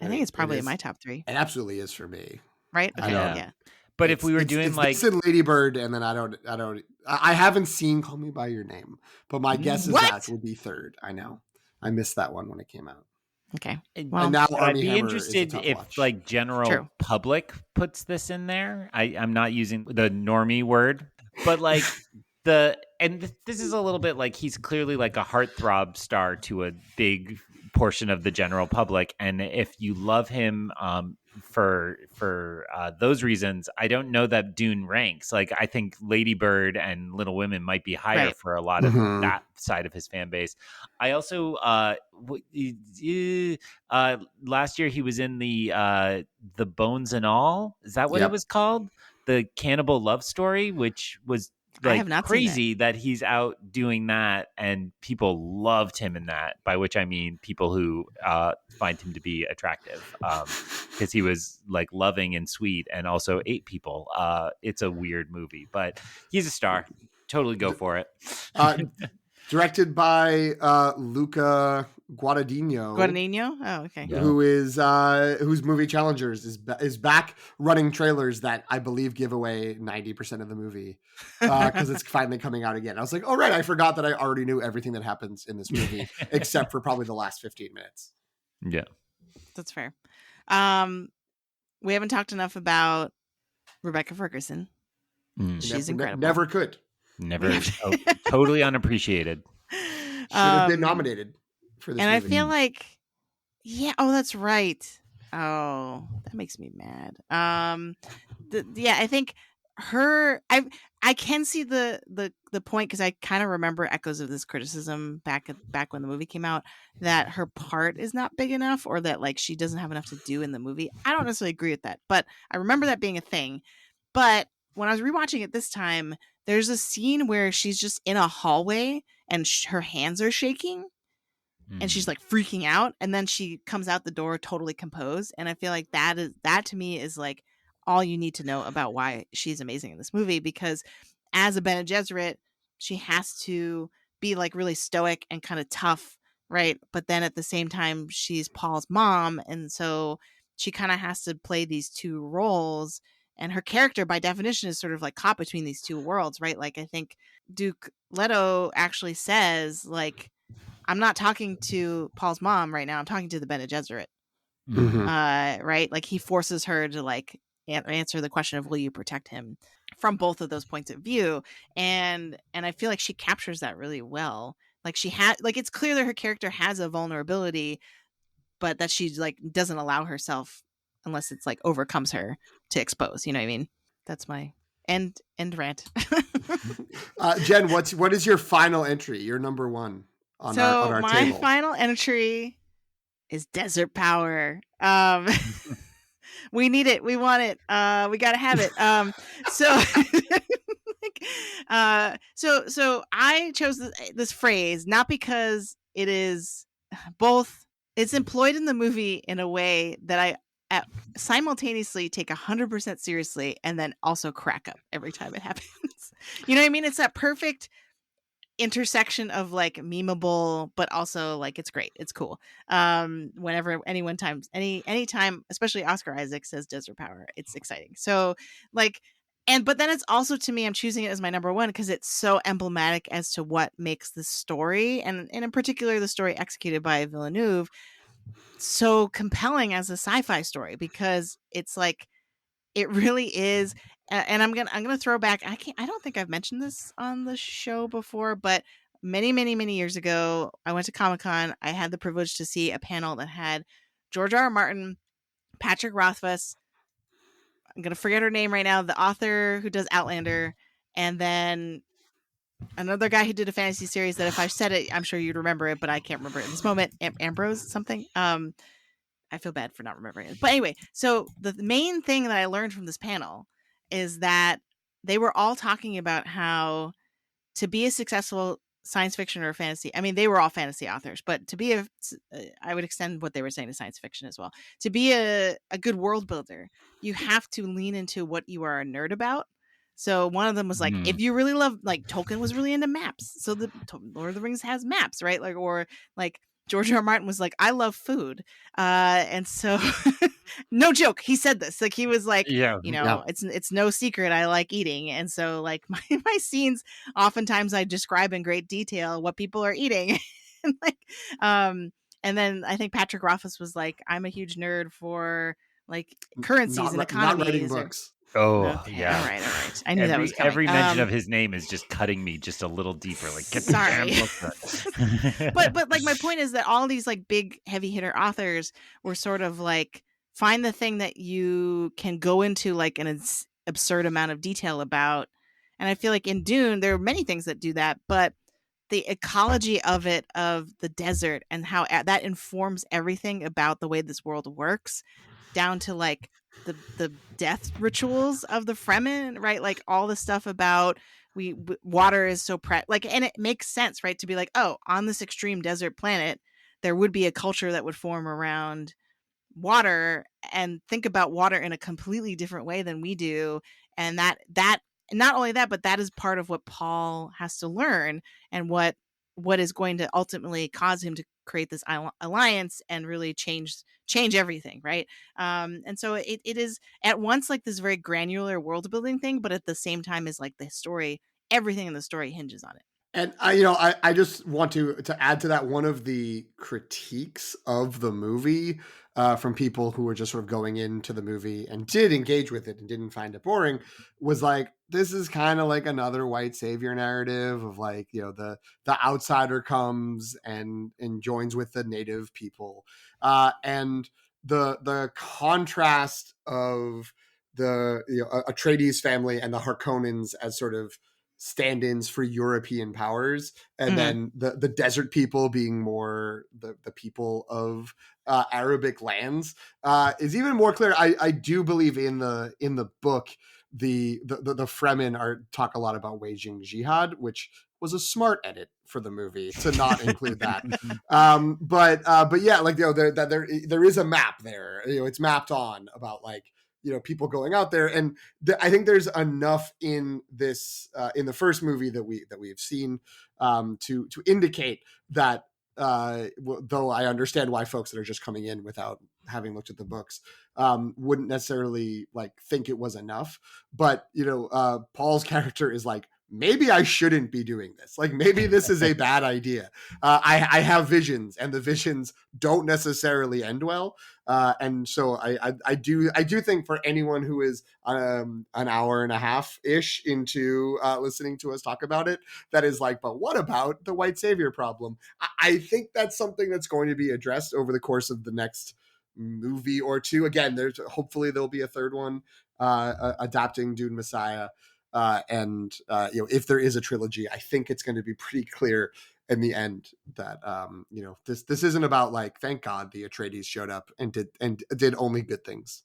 I think it's probably in my top 3. It absolutely is for me. Right? Okay. Yeah. But if we were doing like Lady Bird, and then I haven't seen Call Me by Your Name, but my guess is that would be 3rd. I know. I missed that one when it came out. Okay. And, Well, and now I'd Army be Hammer is a interested tough if watch. like general True. public puts this in there. I'm not using the normie word, but like this is a little bit like he's clearly like a heartthrob star to a big portion of the general public, and if you love him for those reasons, I don't know that Dune ranks. Like I think Lady Bird and Little Women might be higher Right. for a lot of Mhm. that side of his fan base. I also last year he was in the Bones and All. Is that what it Yep. was called? The Cannibal Love Story, which was I have like not seen that. crazy that he's out doing that, and people loved him in that. By which I mean people who find him to be attractive, because he was like loving and sweet, and also ate people. It's a weird movie, but he's a star. Totally go for it. Directed by Luca Guadagnino, Guadagnino? Oh, okay. Yeah. who is whose movie Challengers is back running trailers that I believe give away 90% of the movie because it's finally coming out again. I was like, oh right, I forgot that I already knew everything that happens in this movie except for probably the last 15 minutes. Yeah. That's fair. We haven't talked enough about Rebecca Ferguson. She's incredible. Never could. Never. Totally unappreciated. Should have been nominated for this and movie. I feel like, yeah. Oh, that's right. Oh, that makes me mad. Yeah, I think I can see the point, because I kind of remember echoes of this criticism back when the movie came out, that her part is not big enough, or that like she doesn't have enough to do in the movie. I don't necessarily agree with that, but I remember that being a thing. But when I was rewatching it this time, there's a scene where she's just in a hallway and her hands are shaking and she's like freaking out, and then she comes out the door totally composed, and I feel like that to me is like all you need to know about why she's amazing in this movie, because as a Bene Gesserit, she has to be like really stoic and kind of tough, right? But then at the same time, she's Paul's mom, and so she kind of has to play these two roles, and her character by definition is sort of like caught between these two worlds, right? Like I think Duke Leto actually says, like, I'm not talking to Paul's mom right now, I'm talking to the Bene Gesserit. Right? Like he forces her to like answer the question of will you protect him from both of those points of view, and I feel like she captures that really well. Like she had, like, it's clear that her character has a vulnerability, but that she like doesn't allow herself, unless it's like overcomes her, to expose. You know what I mean? That's my end rant. Jen, what is your final entry? Your number one on our my table. final entry is Desert Power. We need it. We want it. We gotta have it. So I chose this phrase not because it is both. It's employed in the movie in a way that I simultaneously take 100% seriously and then also crack up every time it happens. You know what I mean? It's that perfect intersection of like memeable, but also like it's great, it's cool. Whenever anytime, especially Oscar Isaac says Desert Power, it's exciting. So like, but then it's also, to me, I'm choosing it as my number one because it's so emblematic as to what makes the story, and in particular the story executed by Villeneuve, so compelling as a sci-fi story, because it's like, it really is. And I'm gonna throw back. I don't think I've mentioned this on the show before, but many years ago, I went to Comic-Con. I had the privilege to see a panel that had George R.R. Martin, Patrick Rothfuss, I'm gonna forget her name right now, the author who does Outlander, and then another guy who did a fantasy series that if I said it, I'm sure you'd remember it, but I can't remember it in this moment. Ambrose something. I feel bad for not remembering it. But anyway, so the main thing that I learned from this panel is that they were all talking about how to be a successful science fiction or fantasy, I mean, they were all fantasy authors, but to be I would extend what they were saying to science fiction as well. To be a good world builder, you have to lean into what you are a nerd about. So one of them was like, if you really love, like, Tolkien was really into maps, so the Lord of the Rings has maps, right? Like, or like George R. R. Martin was like, I love food. And so no joke, he said this. Like, he was like, it's no secret I like eating. And so like my scenes, oftentimes I describe in great detail what people are eating. And like And then I think Patrick Rothfuss was like, I'm a huge nerd for like currencies and Not writing economies. Or books. Oh okay, all yeah. right, all right. I knew that was coming. Every mention of his name is just cutting me just a little deeper. Like, get the damn Sorry. book done. But like my point is that all these like big heavy hitter authors were sort of like, find the thing that you can go into like an absurd amount of detail about. And I feel like in Dune there are many things that do that, but the ecology of it, of the desert, and how that informs everything about the way this world works, down to like the death rituals of the Fremen, right? Like all the stuff about water is so like, and it makes sense, right? To be like, oh, on this extreme desert planet, there would be a culture that would form around water and think about water in a completely different way than we do. And that not only that, but that is part of what Paul has to learn, and what is going to ultimately cause him to create this alliance and really change everything, right? And so it is at once like this very granular world building thing, but at the same time is like the story, everything in the story hinges on it. And I just want to add to that, one of the critiques of the movie from people who were just sort of going into the movie and did engage with it and didn't find it boring was like, this is kind of like another white savior narrative of like, the outsider comes and joins with the native people, and the contrast of the Atreides family and the Harkonnens as sort of stand-ins for European powers, and then the desert people being more the people of Arabic lands, is even more clear. I do believe in the book the Fremen talk a lot about waging jihad, which was a smart edit for the movie to not include that. But yeah, like there is a map there. It's mapped on about like people going out there, and I think there's enough in this in the first movie that we have seen to indicate that, though I understand why folks that are just coming in without having looked at the books wouldn't necessarily like think it was enough, but Paul's character is like, maybe I shouldn't be doing this. Like, maybe this is a bad idea. I have visions, and the visions don't necessarily end well. And so I do think for anyone who is an hour and a half ish into listening to us talk about it, that is like, but what about the white savior problem? I think that's something that's going to be addressed over the course of the next movie or two. Again, hopefully there'll be a third one adapting Dune Messiah. And if there is a trilogy, I think it's going to be pretty clear in the end that this isn't about like, thank God the Atreides showed up and did only good things.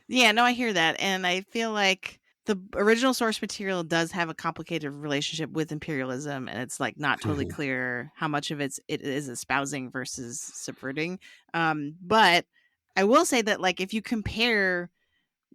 Yeah, no, I hear that, and I feel like the original source material does have a complicated relationship with imperialism, and it's like not totally clear how much of it is espousing versus subverting. But I will say that like if you compare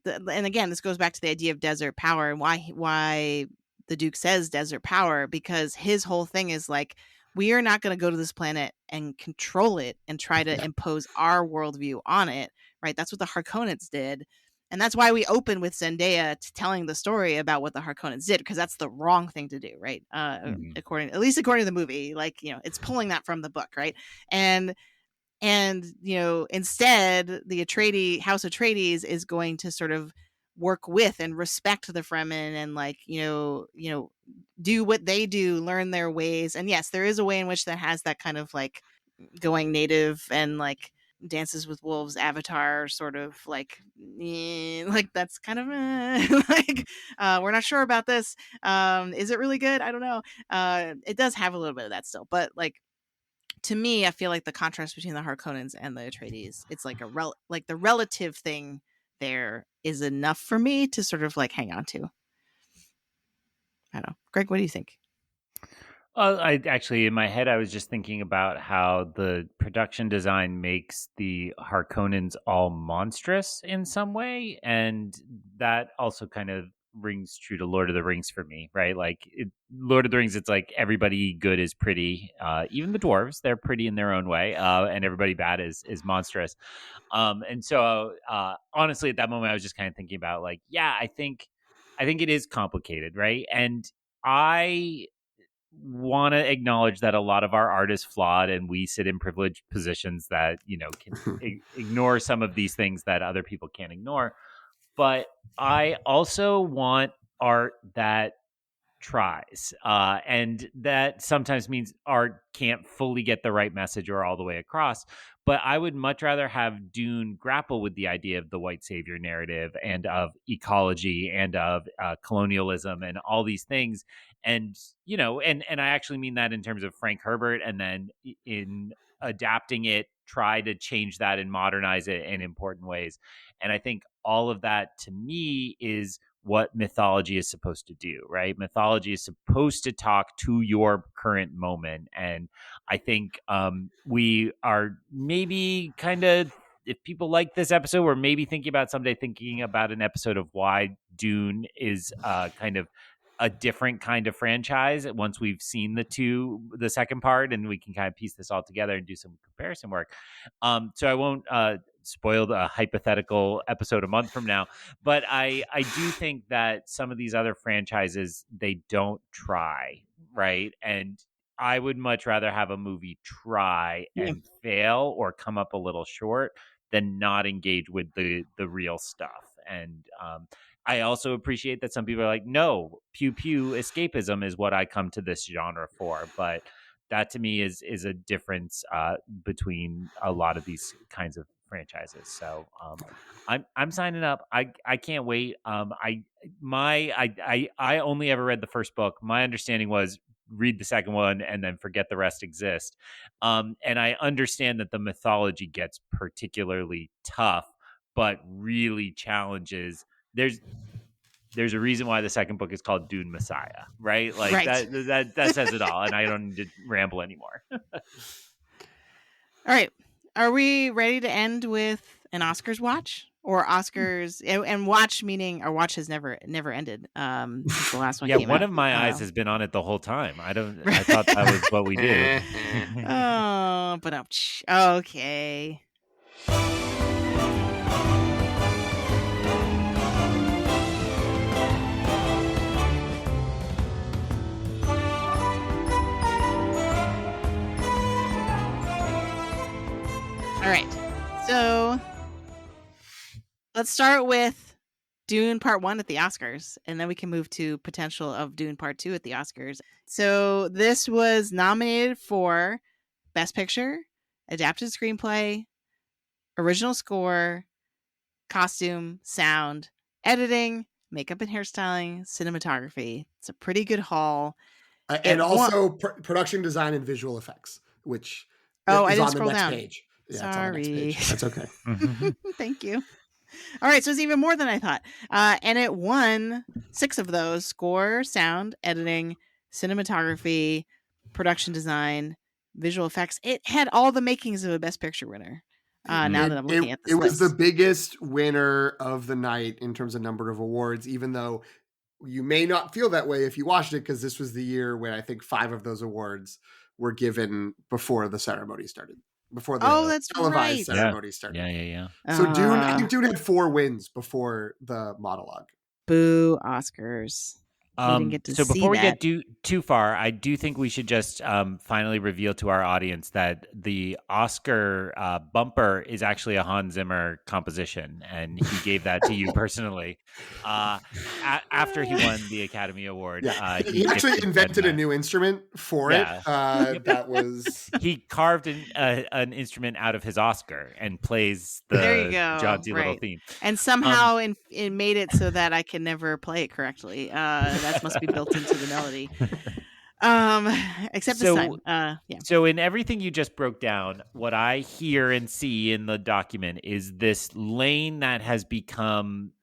and again, this goes back to the idea of desert power and why the Duke says desert power, because his whole thing is like, we are not going to go to this planet and control it and try to impose our worldview on it, right? That's what the Harkonnens did. And that's why we open with Zendaya telling the story about what the Harkonnens did, because that's the wrong thing to do, right? According to the movie, like, it's pulling that from the book, right? And instead the House Atreides is going to sort of work with and respect the Fremen, and like do what they do, learn their ways. And yes, there is a way in which that has that kind of like going native and like Dances with Wolves avatar sort of like like that's kind of like we're not sure about this. Is it really good? I don't know. It does have a little bit of that still, but like, to me, I feel like the contrast between the Harkonnens and the Atreides, it's like like the relative thing there is enough for me to sort of like hang on to. I don't know. Greg, what do you think? I actually, in my head, I was just thinking about how the production design makes the Harkonnens all monstrous in some way, and that also kind of rings true to Lord of the Rings for me, right? Like Lord of the Rings, it's like everybody good is pretty, even the dwarves, they're pretty in their own way, and everybody bad is monstrous. And so, honestly, at that moment, I was just kind of thinking about like, yeah, I think it is complicated, right? And I want to acknowledge that a lot of our art is flawed, and we sit in privileged positions that can ignore some of these things that other people can't ignore. But I also want art that tries, and that sometimes means art can't fully get the right message or all the way across. But I would much rather have Dune grapple with the idea of the white savior narrative and of ecology and of colonialism and all these things. And and I actually mean that in terms of Frank Herbert, and then in adapting it, try to change that and modernize it in important ways. And I think all of that, to me, is what mythology is supposed to do, right? Mythology is supposed to talk to your current moment. And I think we are maybe kind of, if people like this episode, we're maybe thinking about an episode of why Dune is kind of a different kind of franchise once we've seen the second part, and we can kind of piece this all together and do some comparison work. So I won't spoil the hypothetical episode a month from now, but I do think that some of these other franchises, they don't try, right? And I would much rather have a movie try and fail or come up a little short than not engage with the real stuff. And I also appreciate that some people are like, no, pew pew escapism is what I come to this genre for. But that to me is a difference between a lot of these kinds of franchises. So I'm signing up. I can't wait. I only ever read the first book. My understanding was read the second one and then forget the rest exist. And I understand that the mythology gets particularly tough, but really challenges. There's a reason why the second book is called Dune Messiah, right? Like Right. that says it all, and I don't need to ramble anymore. All right. Are we ready to end with an Oscars watch? Or Oscars, and watch meaning our watch has never ended since the last one Yeah, came one out. of my eyes has been on it the whole time. I thought that was what we do. Oh, but okay. All right. So let's start with Dune Part 1 at the Oscars, and then we can move to potential of Dune Part 2 at the Oscars. So this was nominated for Best Picture, Adapted Screenplay, Original Score, Costume, Sound, Editing, Makeup and Hairstyling, Cinematography. It's a pretty good haul. And also production design and visual effects, which I is didn't on the scroll next down. page. Yeah, Sorry. it's on the next page. That's okay. Thank you. All right, so it's even more than I thought. And it won 6 of those: score, sound, editing, cinematography, production design, visual effects. It had all the makings of a Best Picture winner. Now that I'm looking at this list. Was the list. biggest winner of the night in terms of number of awards, even though you may not feel that way if you watched it, because this was the year when I think 5 of those awards were given before the ceremony started. Before the that's televised right. ceremony started. Yeah. So I think Dune had 4 wins before the monologue. Boo, Oscars. We didn't get to so see before we that. get too far, I do think we should just finally reveal to our audience that the Oscar bumper is actually a Hans Zimmer composition, and he gave that to you personally after he won the Academy Award. Yeah. He actually invented a new instrument for it. That was he carved an instrument out of his Oscar and plays the there you go. John C. Little Right. theme, and somehow it made it so that I can never play it correctly. That must be built into the melody. Except this time. Yeah. So in everything you just broke down, what I hear and see in the document is this lane that has become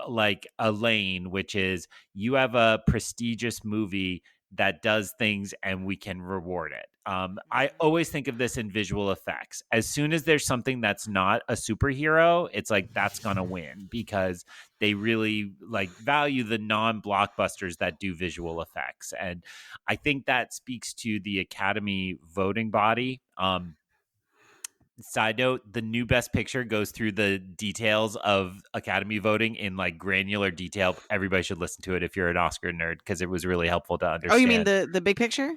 like a lane, which is you have a prestigious movie that does things and we can reward it. I always think of this in visual effects. As soon as there's something that's not a superhero, it's like that's gonna win, because they really like value the non-blockbusters that do visual effects. And I think that speaks to the Academy voting body. Side note, the new Best Picture goes through the details of Academy voting in like granular detail. Everybody should listen to it if you're an Oscar nerd, because it was really helpful to Oh, you mean understand the big picture?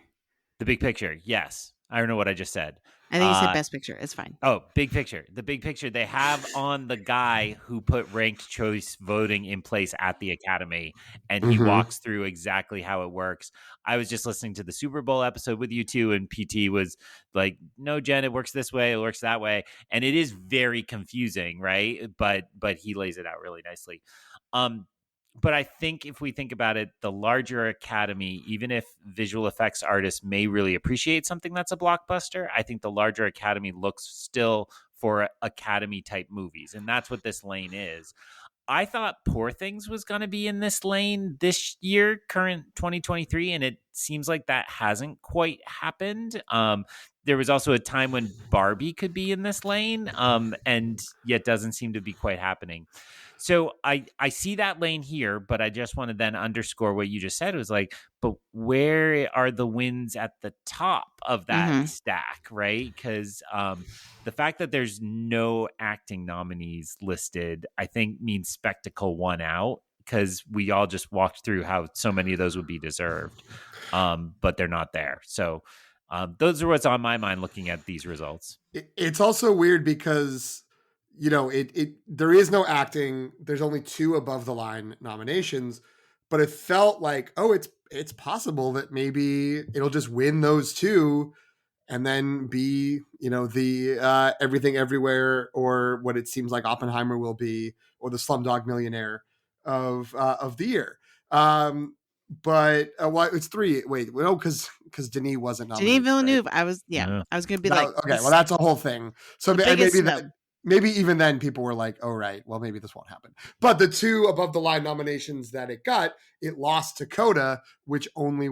the big picture. Yes. I don't know what I just said. I think you said best picture. It's fine. Oh, big picture. The big picture. They have on the guy who put ranked choice voting in place at the Academy, and he walks through exactly how it works. I was just listening to the Super Bowl episode with you two, and PT was like, "No, Jen, it works this way, it works that way," and it is very confusing, right? But he lays it out really nicely. But I think if we think about it, the larger Academy, even if visual effects artists may really appreciate something that's a blockbuster, I think the larger Academy looks still for Academy type movies. And that's what this lane is. I thought Poor Things was going to be in this lane this year, current 2023, and it seems like that hasn't quite happened. There was also a time when Barbie could be in this lane, and yet doesn't seem to be quite happening. So I see that lane here, but I just want to then underscore what you just said. It was like, but where are the wins at the top of that stack, right? Because the fact that there's no acting nominees listed, I think means Spectacle won out, because we all just walked through how so many of those would be deserved, but they're not there. So those are what's on my mind looking at these results. It's also weird because, you know, there is no acting. There's only 2 above the line nominations, but it felt like, oh, it's possible that maybe it'll just win those 2 and then be, you know, the Everything Everywhere, or what it seems like Oppenheimer will be, or the Slumdog Millionaire of the year. But well, it's 3. Wait, no, because Denis wasn't nominated. Denis Villeneuve. Right? I was going to be like, okay, well, that's a whole thing. So maybe maybe even then people were like, oh, right, well, maybe this won't happen. But the 2 above the line nominations that it got, it lost to Coda, which only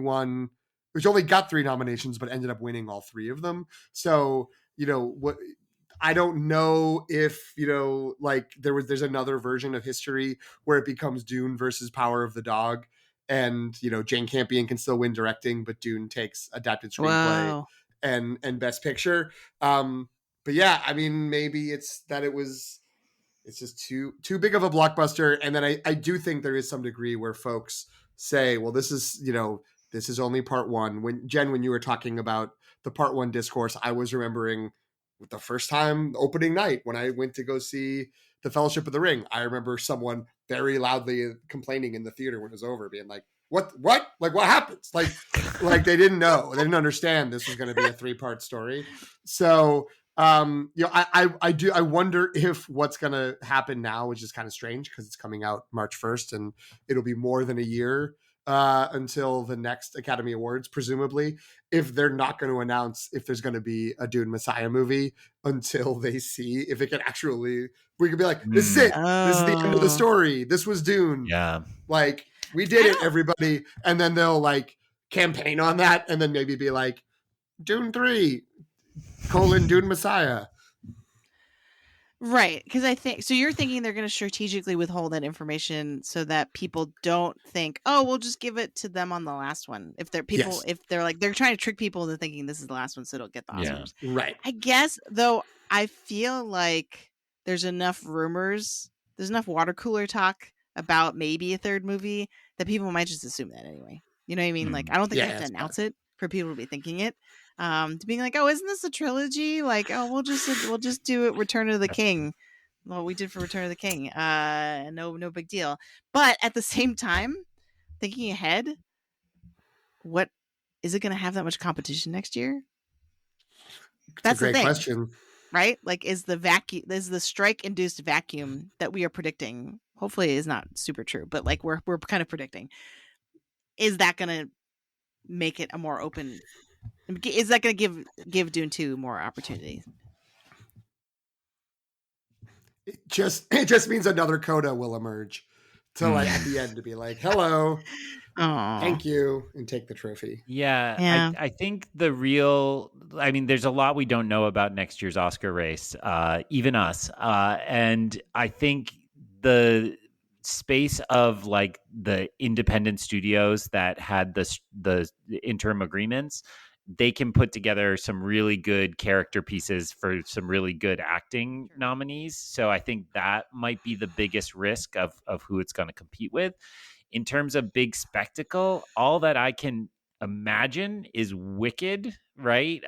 got 3 nominations, but ended up winning all 3 of them. So, you know, I don't know if, you know, like there's another version of history where it becomes Dune versus Power of the Dog. And, you know, Jane Campion can still win directing, but Dune takes adapted screenplay and Best Picture. But yeah, I mean, maybe it's just too big of a blockbuster. And then I do think there is some degree where folks say, well, this is only part 1. When you were talking about the part 1 discourse, I was remembering the first time opening night when I went to go see The Fellowship of the Ring. I remember someone very loudly complaining in the theater when it was over, being like, what, like, what happens? Like they didn't know, they didn't understand this was going to be a 3-part story. So, you know, I wonder if what's going to happen now, which is kind of strange because it's coming out March 1st and it'll be more than a year until the next Academy Awards, presumably, if they're not going to announce if there's going to be a Dune Messiah movie until they see if it can actually, we could be like, this is it. This is the end of the story. This was Dune. Yeah. Like, we did it, everybody. And then they'll like campaign on that and then maybe be like, Dune 3, Dune Messiah. Right, because I think so. You're thinking they're going to strategically withhold that information so that people don't think, "Oh, we'll just give it to them on the last one." If they're like they're trying to trick people into thinking this is the last one, so it'll get the Oscars. Yeah. Right. I guess though, I feel like there's enough rumors, there's enough water cooler talk about maybe a third movie that people might just assume that anyway. You know what I mean? Like, I don't think they have to announce it for people to be thinking it. To being like, oh, isn't this a trilogy? Like, oh, we'll just do it. Return of the King. Well, we did for Return of the King. No big deal. But at the same time, thinking ahead, what is it going to have that much competition next year? That's a great question, right? Like, is the strike-induced vacuum that we are predicting? Hopefully, is not super true, but like we're kind of predicting. Is that going to make it a more open? Is that going to give Dune 2 more opportunities? It just means another Coda will emerge to like at the end to be like, hello, thank you, and take the trophy. Yeah. I think there's a lot we don't know about next year's Oscar race, even us. And I think the space of like the independent studios that had the interim agreements they can put together some really good character pieces for some really good acting nominees. So I think that might be the biggest risk of who it's going to compete with. In terms of big spectacle, all that I can imagine is Wicked, right?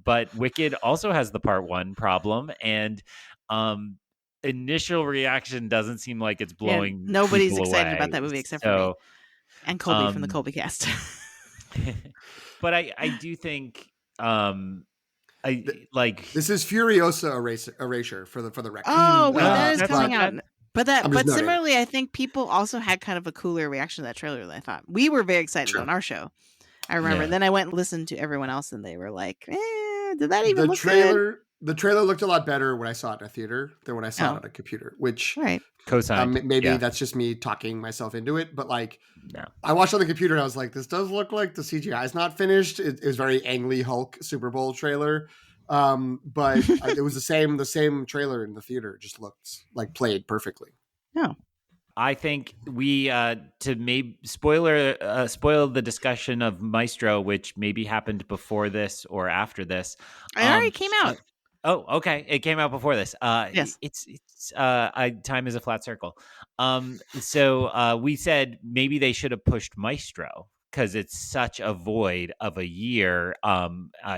But Wicked also has the part one problem, and initial reaction doesn't seem like it's Yeah, blowing nobody's people excited away. about that movie except for me So, and Colby from the um, Colby cast. but I do think Th- I like. This is Furiosa erasure for the record. Oh, wait, that is That's coming out. I'm just But noting. similarly, I think people also had kind of a cooler reaction to that trailer than I thought. We were very excited Sure. on our show. I remember. Yeah. Then I went and listened to everyone else, and they were like, did that even The look good? trailer looked a lot better when I saw it in a theater than when I saw Oh. it on a computer, which Right. Co-signed. maybe Yeah. that's just me talking myself into it. But like, No. I watched on the computer and I was like, this does look like the CGI is not finished. It was very Ang Lee Hulk Super Bowl trailer. But it was the same trailer in the theater. Just looked like played perfectly. Oh. I think we to maybe spoil the discussion of Maestro, which maybe happened before this or after this. It already came out. Oh, okay. It came out before this. Yes. It's time is a flat circle. So we said maybe they should have pushed Maestro because it's such a void of a year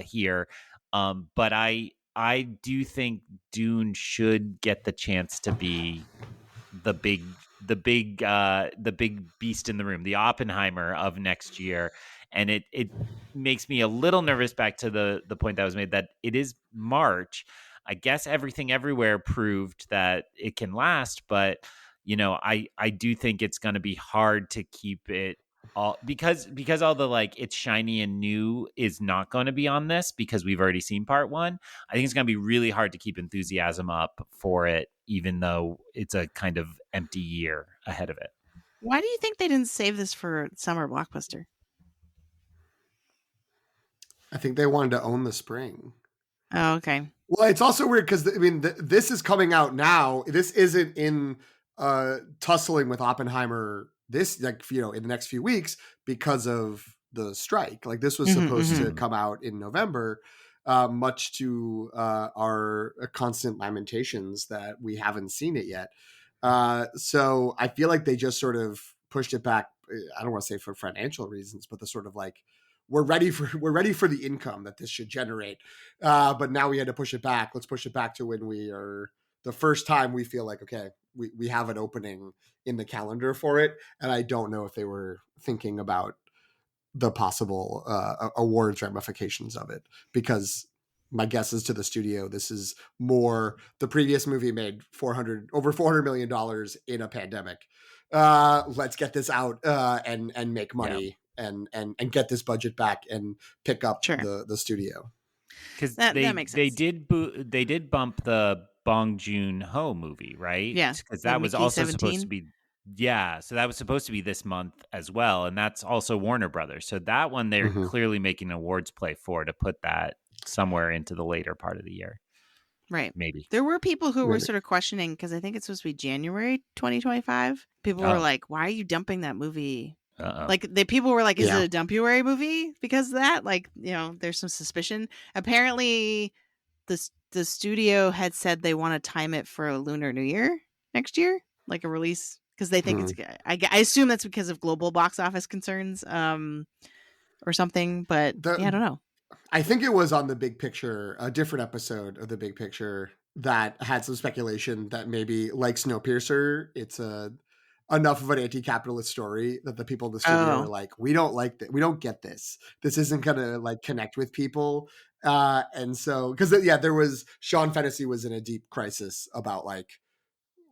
here. But I do think Dune should get the chance to be the big beast in the room, the Oppenheimer of next year. And it makes me a little nervous, back to the point that was made, that it is March. I guess Everything Everywhere proved that it can last, but I do think it's going to be hard to keep it all, because all the like it's shiny and new is not going to be on this, because we've already seen part one. I think it's going to be really hard to keep enthusiasm up for it, even though it's a kind of empty year ahead of it. Why do you think they didn't save this for summer blockbuster? I think they wanted to own the spring. Oh, okay. Well, it's also weird because this is coming out now. This isn't in tussling with Oppenheimer this in the next few weeks because of the strike. Like this was supposed to come out in November, much to our constant lamentations that we haven't seen it yet. So I feel like they just sort of pushed it back. I don't want to say for financial reasons, but the sort of like, we're ready for the income that this should generate. But now we had to push it back. Let's push it back to when we are the first time we feel like, okay, we have an opening in the calendar for it. And I don't know if they were thinking about the possible awards ramifications of it, because my guess is to the studio, this is more, the previous movie made over $400 million in a pandemic. Let's get this out and make money. Yeah. And get this budget back and pick up the studio, because that makes sense. They did bump the Bong Joon-ho movie, right? Yeah, because that was Mickey also 17. supposed to be. Yeah, so that was supposed to be this month as well, and that's also Warner Brothers. So that one they're clearly making an awards play for, to put that somewhere into the later part of the year. Right. Maybe. There were people who were sort of questioning, because I think it's supposed to be January 2025. People were like, why are you dumping that movie? Like people were like, is it a dumpuary movie because of that? Like, there's some suspicion. Apparently the studio had said they want to time it for a Lunar New Year next year, like a release, because they think it's, I assume that's because of global box office concerns or something, but I don't know. I think it was on The Big Picture, a different episode of The Big Picture, that had some speculation that maybe, like Snowpiercer, it's enough of an anti-capitalist story that the people in the studio are like, we don't like that. We don't get this. This isn't going to like connect with people. And so, because there was, Sean Fennessy was in a deep crisis about like,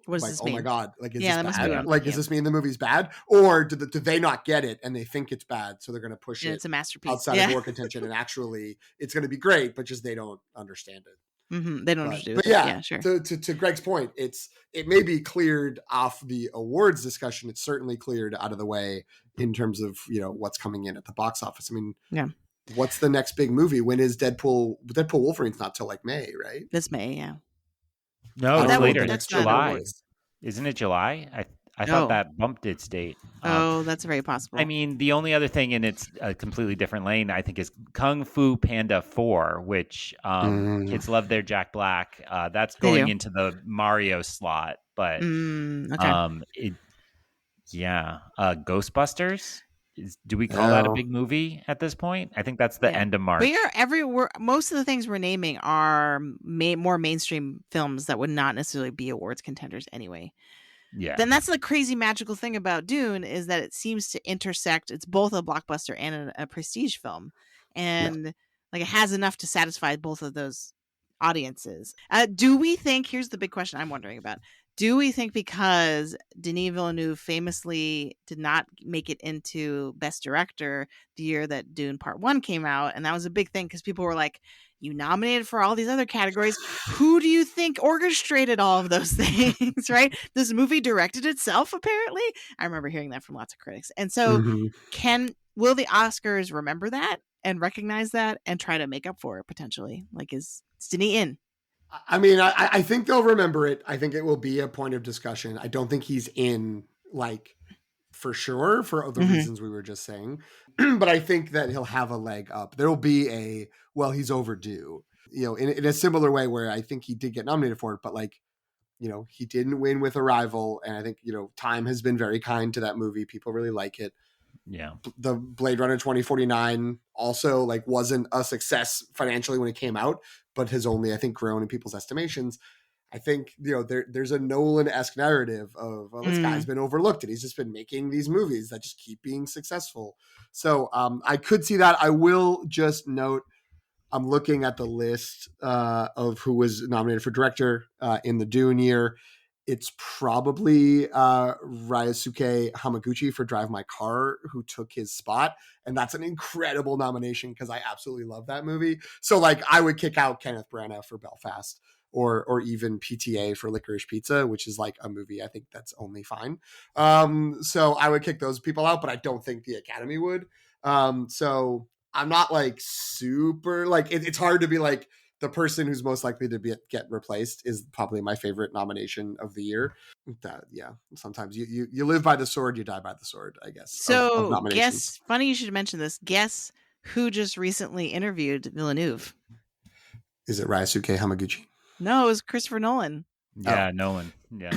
what does this mean? Oh my God, like, is this bad? Like, does this mean the movie's bad? Or do they not get it and they think it's bad, so they're going to push it, it's a masterpiece outside of war contention, and actually it's going to be great, but just they don't understand it. They don't understand it. But yeah, sure. To Greg's point, it may be cleared off the awards discussion. It's certainly cleared out of the way in terms of what's coming in at the box office. I mean, what's the next big movie? When is Deadpool Wolverine's not till like May, right? This May, yeah. No, it's later. It's July. Isn't it July? I thought Oh. that bumped its date. Oh, that's very possible. I mean, the only other thing, and it's a completely different lane, I think, is Kung Fu Panda 4, which kids love their Jack Black. That's They going do. into the Mario slot, but Okay. Ghostbusters. Do we call that a Oh. big movie at this point? I think that's the Yeah. end of But March. most of the things we're naming are more mainstream films that would not necessarily be awards contenders anyway. Yeah. Then that's the crazy magical thing about Dune is that it seems to intersect. It's both a blockbuster and a prestige film, and like it has enough to satisfy both of those audiences. Do we think? Here's the big question I'm wondering about. Do we think because Denis Villeneuve famously did not make it into Best Director the year that Dune Part 1 came out, and that was a big thing because people were like, you nominated for all these other categories. Who do you think orchestrated all of those things, right? This movie directed itself, apparently. I remember hearing that from lots of critics. And so will the Oscars remember that and recognize that and try to make up for it potentially? Like, is Denis in? I mean, I think they'll remember it. I think it will be a point of discussion. I don't think he's in, like, for sure, for the reasons we were just saying. But I think that he'll have a leg up. There will be he's overdue. In a similar way where I think he did get nominated for it, but like, he didn't win with Arrival. And I think, time has been very kind to that movie. People really like it. Yeah. The Blade Runner 2049 also like wasn't a success financially when it came out, but has only, I think, grown in people's estimations. I think, there's a Nolan-esque narrative of, well, this guy's been overlooked and he's just been making these movies that just keep being successful. So I could see that. I will just note, I'm looking at the list of who was nominated for director in the Dune year. It's probably Ryosuke Hamaguchi for Drive My Car, who took his spot. And that's an incredible nomination because I absolutely love that movie. So like I would kick out Kenneth Branagh for Belfast or even PTA for Licorice Pizza, which is like a movie I think that's only fine. So I would kick those people out, but I don't think the Academy would. So I'm not like super like it's hard to be like the person who's most likely to get replaced is probably my favorite nomination of the year. Sometimes you live by the sword, you die by the sword, I guess. So of nominations. funny you should mention this. Guess who just recently interviewed Villeneuve? Is it Ryosuke Hamaguchi? No, it was Christopher Nolan. Yeah, Nolan. Yeah.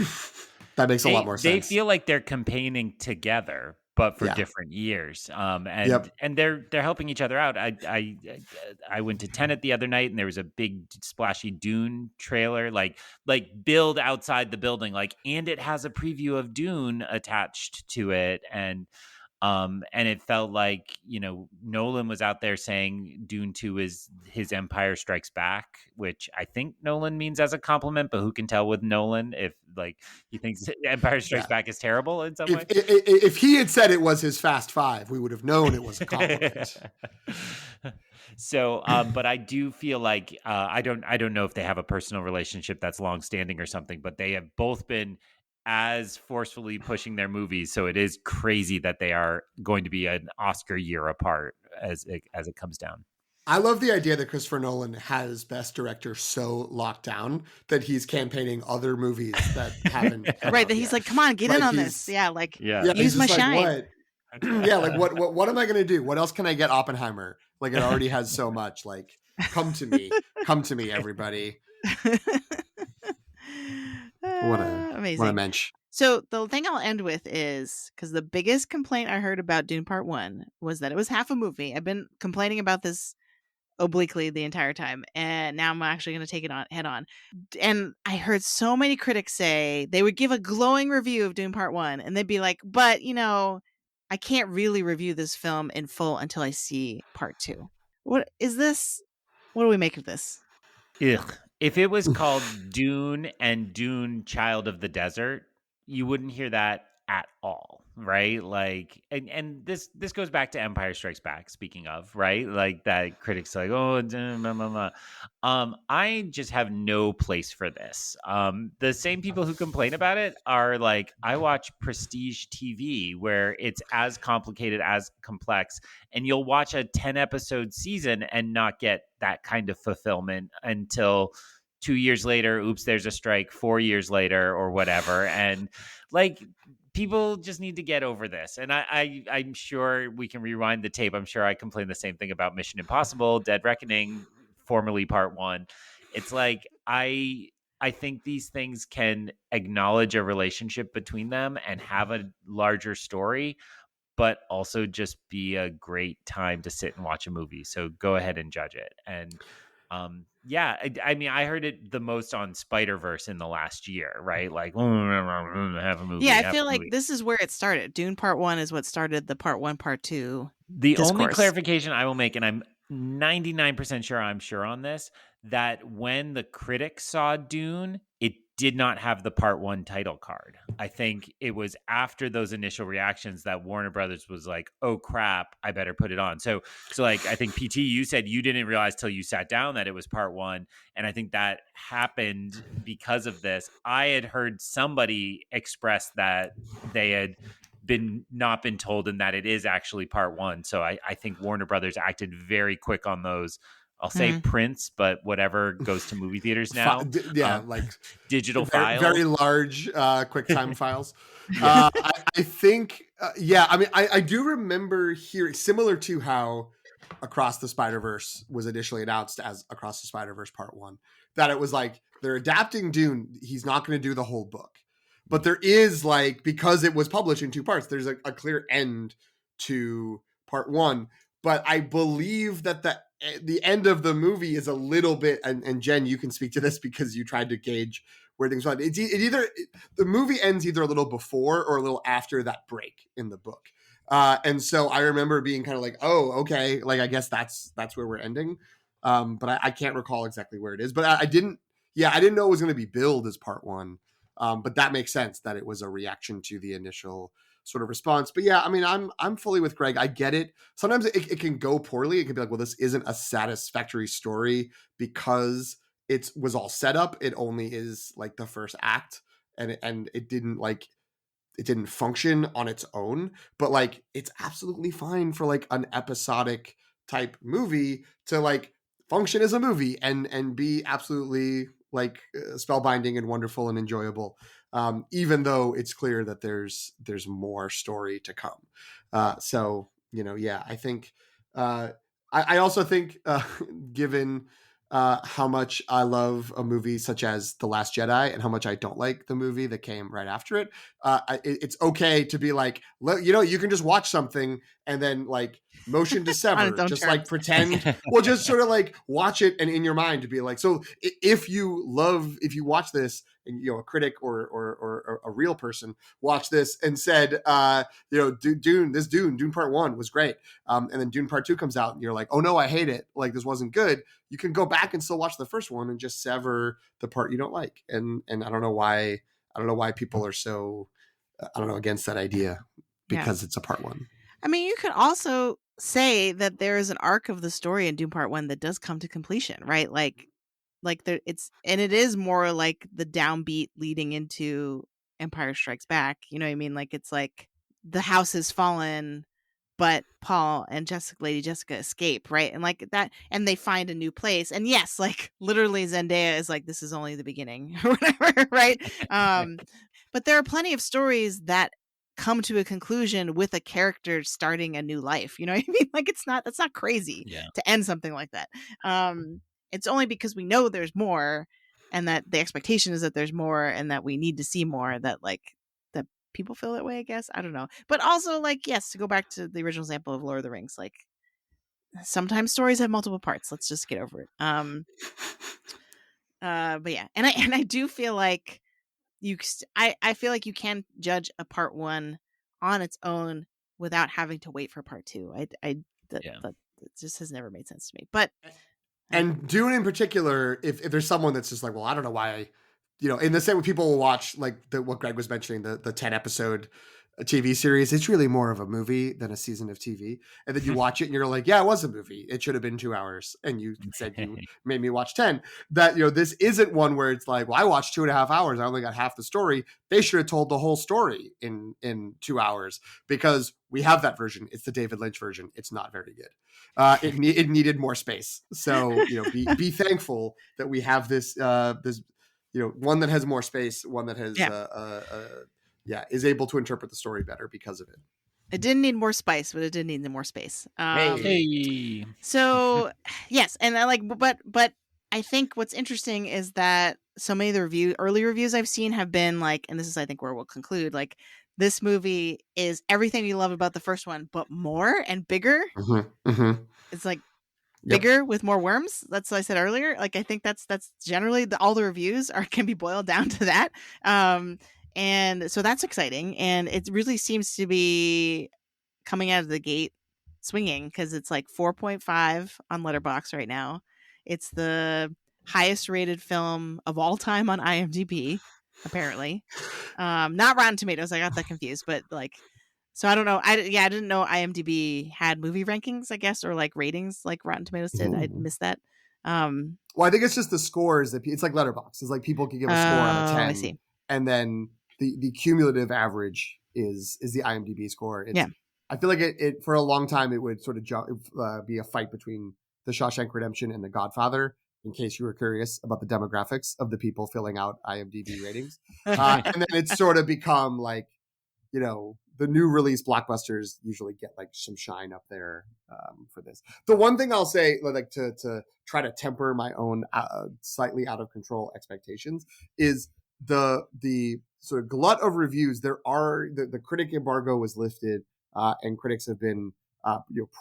That makes a lot more sense. They feel like they're campaigning together, but for different years. And they're helping each other out. I went to Tenet the other night, and there was a big splashy Dune trailer, like build outside the building, and it has a preview of Dune attached to it, and it felt like Nolan was out there saying Dune 2 is his Empire Strikes Back, which I think Nolan means as a compliment, but who can tell with Nolan if he thinks Empire Strikes Back is terrible in some way. If he had said it was his Fast Five, we would have known it was a compliment. So, but I do feel like I don't know if they have a personal relationship that's longstanding or something, but they have both been as forcefully pushing their movies. So it is crazy that they are going to be an Oscar year apart as it comes down. I love the idea that Christopher Nolan has Best Director so locked down that he's campaigning other movies that haven't right. That he's like, come on, get in on this. Use my shine. What am I going to do? What else can I get Oppenheimer? Like it already has so much. Like, come to me, everybody. Amazing. What a mensch. So the thing I'll end with is, because the biggest complaint I heard about Dune Part 1 was that it was half a movie. I've been complaining about this obliquely the entire time, and now I'm actually going to take it on head on. And I heard so many critics say they would give a glowing review of Dune Part 1, and they'd be like, but, I can't really review this film in full until I see Part 2. What is this? What do we make of this? Ugh. If it was called Dune and Dune Child of the Desert, you wouldn't hear that at all, right? Like, and this goes back to Empire Strikes Back, speaking of, right? Like that critics like, oh, blah, blah, blah. I just have no place for this. The same people who complain about it are like, I watch prestige TV where it's as complicated, as complex, and you'll watch a 10-episode season and not get that kind of fulfillment until 2 years later, oops, there's a strike, 4 years later or whatever. And like people just need to get over this. And I'm sure we can rewind the tape. I'm sure I complained the same thing about Mission Impossible, Dead Reckoning, formerly Part 1. It's like I think these things can acknowledge a relationship between them and have a larger story, but also just be a great time to sit and watch a movie. So go ahead and judge it. And yeah, I mean, I heard it the most on Spider-Verse in the last year, right? Like, have a movie. Yeah, I have feel a like movie. this is where it started. Dune Part 1 is what started the Part 1, Part 2 The only discourse. clarification I will make, and I'm 99% sure I'm sure on this, that when the critics saw Dune, it did not have the Part 1 title card. I think it was after those initial reactions that Warner Brothers was like, oh crap, I better put it on. So like, I think PT, you said you didn't realize till you sat down that it was Part 1. And I think that happened because of this. I had heard somebody express that they had not been told and that it is actually Part 1. So I think Warner Brothers acted very quick on those. I'll say prints, but whatever goes to movie theaters now. Like digital very, files, very large QuickTime files. I think, I mean, I do remember hearing, similar to how Across the Spider-Verse was initially announced as Across the Spider-Verse Part 1, that it was like, they're adapting Dune. He's not going to do the whole book. But there is, like, because it was published in 2 parts, there's a clear end to Part 1. But I believe that the end of the movie is a little bit, and Jen, you can speak to this because you tried to gauge where things went. The movie ends either a little before or a little after that break in the book. And so I remember being kind of like, oh, okay, like I guess that's where we're ending. But I can't recall exactly where it is. But I didn't know it was going to be billed as Part 1. But that makes sense that it was a reaction to the initial sort of response. But yeah, I mean, I'm fully with Greg. I get it. Sometimes it can go poorly. It can be like, well, this isn't a satisfactory story because it was all set up. It only is like the first act, and it didn't function on its own. But like, it's absolutely fine for like an episodic type movie to like function as a movie and be absolutely like spellbinding and wonderful and enjoyable, even though it's clear that there's more story to come. So I think I also think given how much I love a movie such as The Last Jedi and how much I don't like the movie that came right after it, it's okay to be like, you can just watch something and then like motion to sever, just like pretend, well, just sort of like watch it and in your mind to be like, so if you watch this and a critic or a real person watched this and said, Dune Part 1 was great, and then Dune Part 2 comes out and you're like, oh no, I hate it, like this wasn't good, you can go back and still watch the first one and just sever the part you don't like. And I don't know why people are so against that idea because it's a Part 1. I mean, you could also say that there is an arc of the story in Dune Part 1 that does come to completion, right? Like there, it is more like the downbeat leading into Empire Strikes Back. You know what I mean? Like it's like the house has fallen, but Paul and Lady Jessica escape, right? And like that, and they find a new place. And yes, like literally Zendaya is like, this is only the beginning or whatever, right? But there are plenty of stories that come to a conclusion with a character starting a new life. You know what I mean? Like that's not crazy to end something like that. It's only because we know there's more and that the expectation is that there's more and that we need to see more that like that people feel that way, I guess. I don't know. But also like, yes, to go back to the original example of Lord of the Rings, like sometimes stories have multiple parts. Let's just get over it. But yeah, and I do feel like I feel like you can judge a Part 1 on its own without having to wait for Part 2. That just has never made sense to me. But and Dune in particular, if there's someone that's just like, well, I don't know why, in the same way people will watch like what Greg was mentioning, the 10 episode TV series, it's really more of a movie than a season of TV. And then you watch it and you're like, yeah, it was a movie. It should have been 2 hours. And you said you made me watch 10. That, this isn't one where it's like, well, I watched 2.5 hours. I only got half the story. They should have told the whole story in 2 hours because we have that version. It's the David Lynch version. It's not very good. It needed more space. So, be thankful that we have this one that has more space, one that has, is able to interpret the story better because of it. It didn't need more spice, but it did need more space. Hey. So yes, and I like, but I think what's interesting is that so many of the early reviews I've seen have been like, and this is I think where we'll conclude, like this movie is everything you love about the first one, but more and bigger. It's like bigger with more worms. That's what I said earlier. Like I think that's generally all the reviews can be boiled down to that. And so that's exciting, and it really seems to be coming out of the gate swinging because it's like 4.5 on Letterboxd right now. It's the highest rated film of all time on IMDb, apparently. Not Rotten Tomatoes. I got that confused, but like, so I don't know. I didn't know IMDb had movie rankings, I guess, or like ratings like Rotten Tomatoes did. I missed that. Well, I think it's just the scores that it's like Letterboxd. It's like people can give a score out of 10, I see. And then the cumulative average is the IMDb score. Yeah. I feel like it for a long time it would sort of be a fight between The Shawshank Redemption and The Godfather. In case you were curious about the demographics of the people filling out IMDb ratings, and then it's sort of become like, the new release blockbusters usually get like some shine up there for this. The one thing I'll say, like to try to temper my own slightly out of control expectations, is the sort of glut of reviews. There are the critic embargo was lifted, and critics have been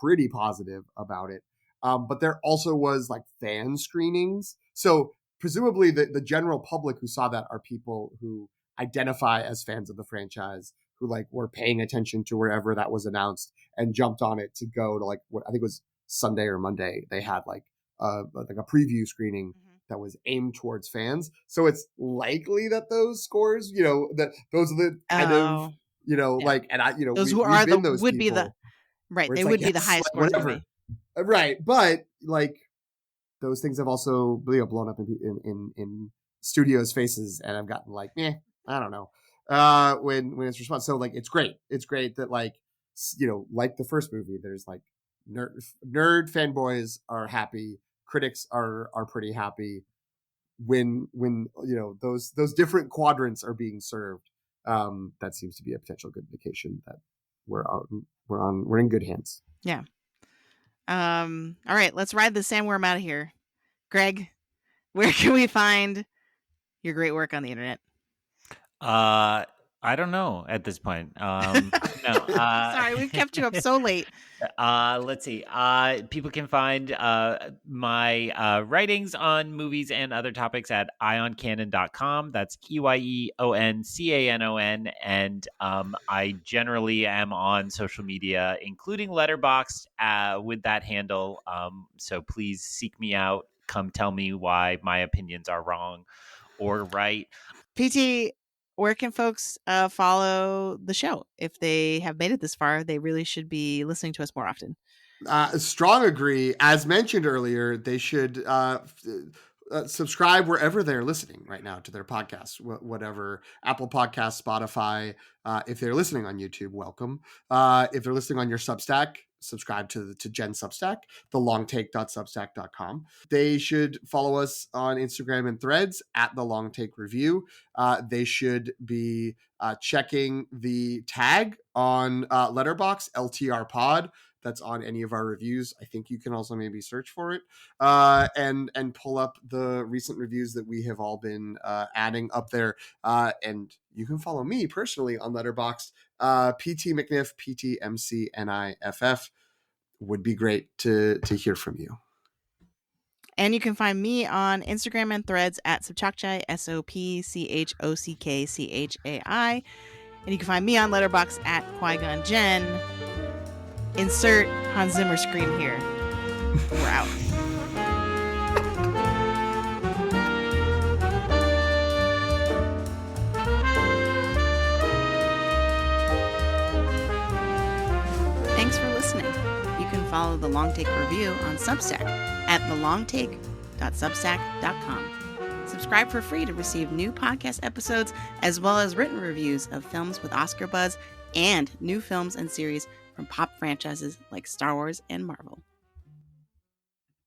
pretty positive about it. But there also was like fan screenings. So presumably the general public who saw that are people who identify as fans of the franchise, who like were paying attention to wherever that was announced and jumped on it to go to like what I think was Sunday or Monday. They had like a preview screening that was aimed towards fans. So it's likely that those scores, that those are the kind of, like, and I, those who are the would be the right. They would be the highest scores. Right. But like those things have also blown up in studios' faces, and I've gotten like, I don't know. When it's response. So like, it's great. It's great that like, like the first movie, there's like nerd fanboys are happy. Critics are pretty happy when those different quadrants are being served. That seems to be a potential good indication that we're in good hands. Yeah. All right, let's ride the sandworm out of here. Greg, where can we find your great work on the internet? I don't know at this point. No. Sorry, we've kept you up so late. Let's see. People can find my writings on movies and other topics at eoncanon.com. That's EYEONCANON. And I generally am on social media, including Letterboxd, with that handle. So please seek me out. Come tell me why my opinions are wrong or right. PT, where can folks follow the show? If they have made it this far, they really should be listening to us more often. Strong agree. As mentioned earlier, they should subscribe wherever they're listening right now to their podcasts, whatever, Apple Podcasts, Spotify. If they're listening on YouTube, welcome. If they're listening on your Substack, subscribe to Jen's Substack, thelongtake.substack.com. They should follow us on Instagram and Threads at The Long Take Review. They should be checking the tag on Letterboxd, LTR Pod. That's on any of our reviews. I think you can also maybe search for it and pull up the recent reviews that we have all been adding up there. And you can follow me personally on Letterboxd, PT McNiff, PTMCNIFF. Would be great to hear from you. And you can find me on Instagram and Threads at Sobchakchai, SOPCHOCKCHAI. And you can find me on Letterboxd at Qui-Gon Jen. Insert Hans Zimmer scream here. We're out. Thanks for listening. You can follow The Long Take Review on Substack at thelongtake.substack.com. Subscribe for free to receive new podcast episodes as well as written reviews of films with Oscar buzz and new films and series from pop franchises like Star Wars and Marvel.